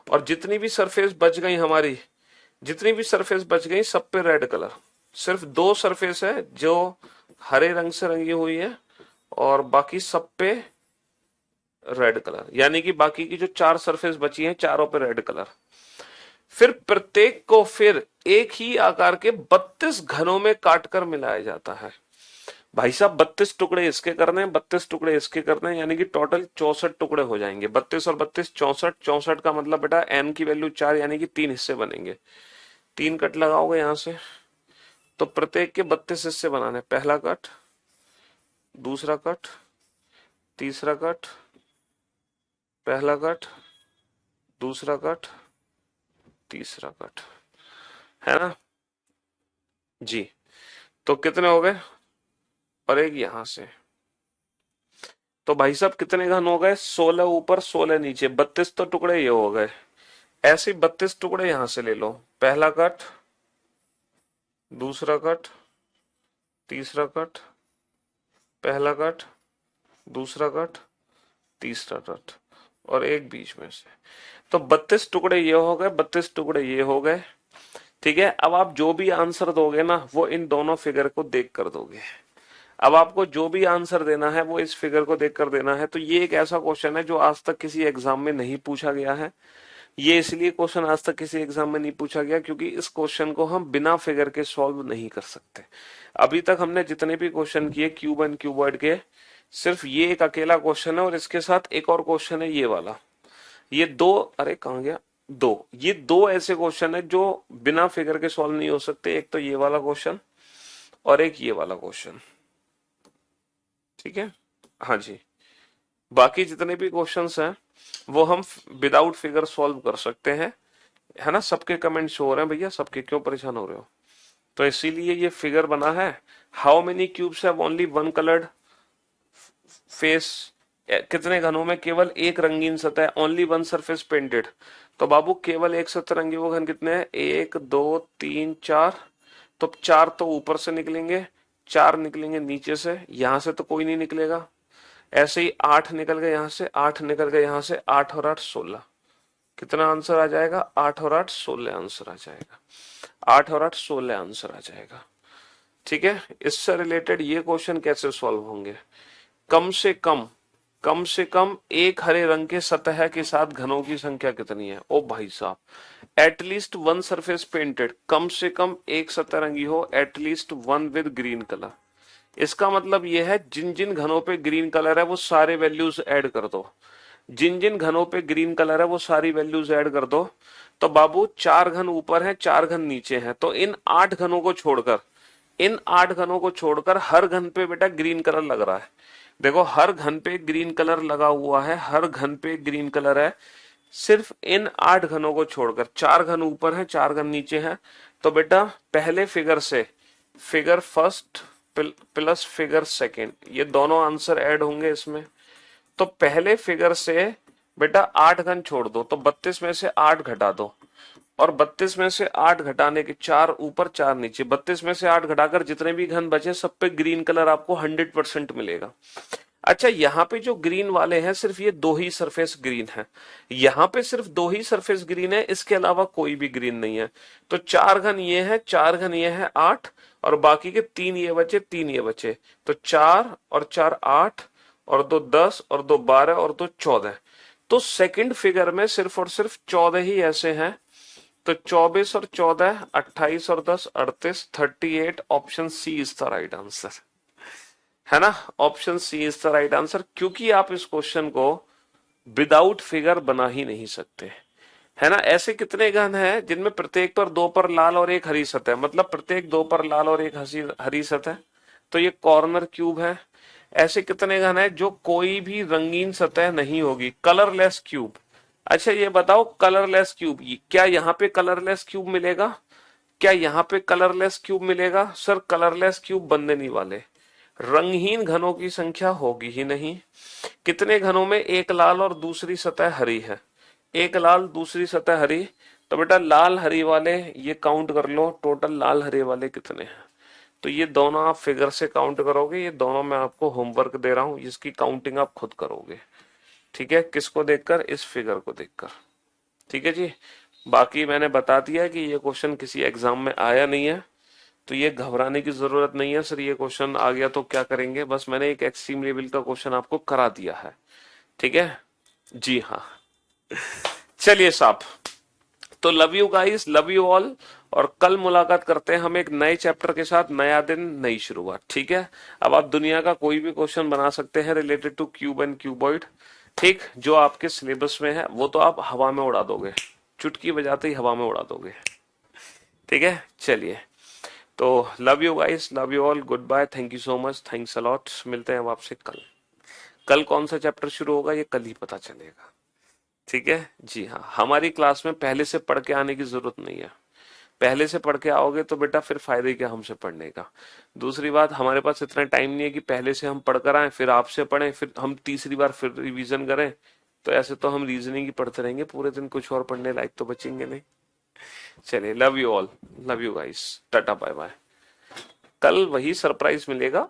S1: और जितनी भी सरफेस बच गई हमारी, जितनी भी सरफेस बच गई सब पे रेड कलर। सिर्फ दो सरफेस है जो हरे रंग से रंगी हुई है, और बाकी सब पे रेड कलर, यानी कि बाकी की जो चार सरफेस बची हैं चारों पे रेड कलर। फिर प्रत्येक को फिर एक ही आकार के 32 घनों में काटकर मिलाया जाता है। भाई साहब 32 टुकड़े इसके करने हैं, 32 टुकड़े इसके करने हैं, यानी कि टोटल 64 टुकड़े हो जाएंगे। 32 और 32 64, 64 का मतलब बेटा n की वैल्यू 4, यानी कि 3 हिस्से बनेंगे। 3 कट लगाओगे यहां से, तो प्रत्येक के 32 हिस्से बनाने। पहला कट, दूसरा कट, तीसरा कट, पहला कट, दूसरा कट, तीसरा कट, है ना जी। तो कितने हो गए, और एक यहां से। तो भाई साहब कितने घन हो गए, 16 ऊपर 16 नीचे, 32 तो टुकड़े ये हो गए। ऐसे 32 टुकड़े यहां से ले लो। पहला कट, दूसरा कट, तीसरा कट, पहला कट, दूसरा कट, तीसरा कट, और एक बीच में से। तो 32 टुकड़े ये हो गए, 32 टुकड़े ये हो गए। ठीक है, अब आप जो भी आंसर दोगे ना वो इन दोनों फिगर को देख कर दोगे। अब आपको जो भी आंसर देना है वो इस फिगर को देख कर देना है। तो ये एक ऐसा क्वेश्चन है जो आज तक किसी एग्जाम में नहीं पूछा गया है। ये इसलिए क्वेश्चन आज तक किसी एग्जाम में नहीं पूछा गया क्योंकि इस क्वेश्चन को हम बिना फिगर के सॉल्व नहीं कर सकते। अभी तक हमने जितने भी क्वेश्चन किए क्यूब एंड क्यूबॉइड के, सिर्फ ये एक अकेला क्वेश्चन है और इसके साथ एक और क्वेश्चन है ये वाला। ये दो, अरे कहां गया, दो, ये दो ऐसे क्वेश्चन है जो बिना फिगर के सॉल्व नहीं हो सकते। एक तो ये वाला क्वेश्चन और एक ये वाला क्वेश्चन। ठीक है, हाँ जी। बाकी जितने भी क्वेश्चंस हैं वो हम विदाउट फिगर सॉल्व कर सकते हैं, है ना। सबके कमेंट शो हो रहे हैं भैया, सबके, क्यों परेशान हो रहे हो। तो इसीलिए ये फिगर बना है। How many cubes have only one coloured face, कितने घनों में केवल एक रंगीन सतह, ओनली वन सरफेस पेंटेड। तो बाबू केवल एक सतरंगी वो घन कितने हैं, 1 2 3 4। तो 4 तो ऊपर से निकलेंगे, 4 निकलेंगे नीचे से, यहां से तो कोई नहीं निकलेगा। ऐसे ही 8 निकल गए यहां से, 8 निकल गए यहां से, 8 और 8 16। कितना आंसर आ जाएगा, 8 और 8 16 आंसर आ जाएगा। 8 और 8 16 आंसर आ जाएगा। ठीक है, इससे रिलेटेड ये क्वेश्चन कैसे सॉल्व होंगे। कम से कम, कम से कम एक हरे रंग के सतह के साथ घनों की संख्या कितनी है। ओ भाई साहब, एटलीस्ट वन सरफेस पेंटेड, कम से कम एक सतह रंगी हो, at least one with green colour. इसका मतलब यह है जिन जिन घनों पे ग्रीन कलर है वो सारे वैल्यूज ऐड कर दो। जिन जिन घनों पे ग्रीन कलर है वो सारी वैल्यूज ऐड कर दो। तो बाबू 4 घन ऊपर है, 4 घन नीचे है, तो इन 8 घनों को छोड़कर, इन 8 घनों को छोड़कर हर घन पे बेटा ग्रीन कलर लग रहा है। देखो हर घन पे ग्रीन कलर लगा हुआ है, हर घन पे ग्रीन कलर है। सिर्फ इन 8 घनों को छोड़कर, 4 घन ऊपर है, 4 घन नीचे है। तो बेटा पहले फिगर से figure first plus figure second, ये दोनों आंसर ऐड होंगे इसमें। तो पहले फिगर से बेटा 8 घन छोड़ दो, तो 32 में से 8 घटा दो, और 32 में से 8 घटाने के 4 ऊपर 4 नीचे, 32 में से 8 घटाकर जितने भी घन बचे सब पे ग्रीन कलर आपको 100% मिलेगा। अच्छा, यहाँ पे जो ग्रीन वाले हैं सिर्फ ये दो ही सरफेस ग्रीन है, यहाँ पे सिर्फ दो ही सरफेस ग्रीन है, इसके अलावा कोई भी ग्रीन नहीं है। तो 4 घन ये है, 4 घन ये है 8, और बाकी के 3 ये बचे, 3 ये बचे। तो 4 और 4 8, और 2 10, और 2 12, और 2 14। तो सेकंड फिगर में सिर्फ और सिर्फ 14 ही ऐसे हैं। तो 24 और 14, 28 और 10 38, 38। Option C is the right answer, है ना। Option C is the right answer, क्योंकि आप इस क्वेश्चन को विदाउट फिगर बना ही नहीं सकते, है ना। ऐसे कितने घन हैं जिनमें प्रत्येक पर 2 पर लाल और एक हरी सतह, मतलब प्रत्येक 2 पर लाल और एक हरी सतह, तो ये कॉर्नर क्यूब है। ऐसे कितने घन है जो कोई भी रंगीन सतह नहीं होगी, कलरलेस क्यूब। अच्छा ये बताओ, कलरलेस क्यूब, क्या यहाँ पे कलरलेस क्यूब मिलेगा, क्या यहाँ पे कलरलेस क्यूब मिलेगा। सर कलरलेस क्यूब बनने नहीं वाले, रंगहीन घनों की संख्या होगी ही नहीं। कितने घनों में एक लाल और दूसरी सतह हरी है, एक लाल दूसरी सतह हरी। तो बेटा लाल हरी वाले ये काउंट कर लो, टोटल लाल हरे वाले कितने हैं। तो ये दोनों आप फिगर से काउंट करोगे, ये दोनों मैं आपको होमवर्क दे रहा हूं, इसकी काउंटिंग आप खुद करोगे। ठीक है, किसको देखकर, इस फिगर को देखकर। ठीक है जी, बाकी मैंने बता दिया कि ये क्वेश्चन किसी एग्जाम में आया नहीं है, तो ये घबराने की जरूरत नहीं है। सर ये क्वेश्चन आ गया तो क्या करेंगे, बस मैंने एक एक्सट्रीम लेवल का क्वेश्चन आपको करा दिया है। ठीक है जी, हाँ। चलिए साहब, तो love you guys, love you all. और कल मुलाकात करते हैं हम एक नए चैप्टर के साथ, नया दिन नई शुरुआत। ठीक है, अब आप दुनिया का कोई भी क्वेश्चन बना सकते हैं related two cube and cuboid. ठीक, जो आपके सिलेबस में है वो तो आप हवा में उड़ा दोगे, चुटकी बजाते ही हवा में उड़ा दोगे। ठीक है, चलिए, तो love you guys, love you all, good bye, thank you so much, thanks a lot. मिलते हैं हम आपसे कल। कल कौन सा चैप्टर शुरू होगा ये कल ही पता चलेगा। ठीक है जी हाँ, हमारी क्लास में पहले से पढ़ के आने की जरूरत नहीं है। पहले से पढ़ के आओगे तो बेटा फिर फायदे क्या हमसे पढ़ने का। दूसरी बात, हमारे पास इतना टाइम नहीं है कि पहले से हम पढ़ कर आए फिर आपसे पढ़ें फिर हम तीसरी बार फिर रिवीजन करें। तो ऐसे तो हम रीजनिंग ही पढ़ते रहेंगे पूरे दिन, कुछ और पढ़ने लायक तो बचेंगे नहीं। चलिए, love you all, love you guys, tata bye bye. कल वही सरप्राइज मिलेगा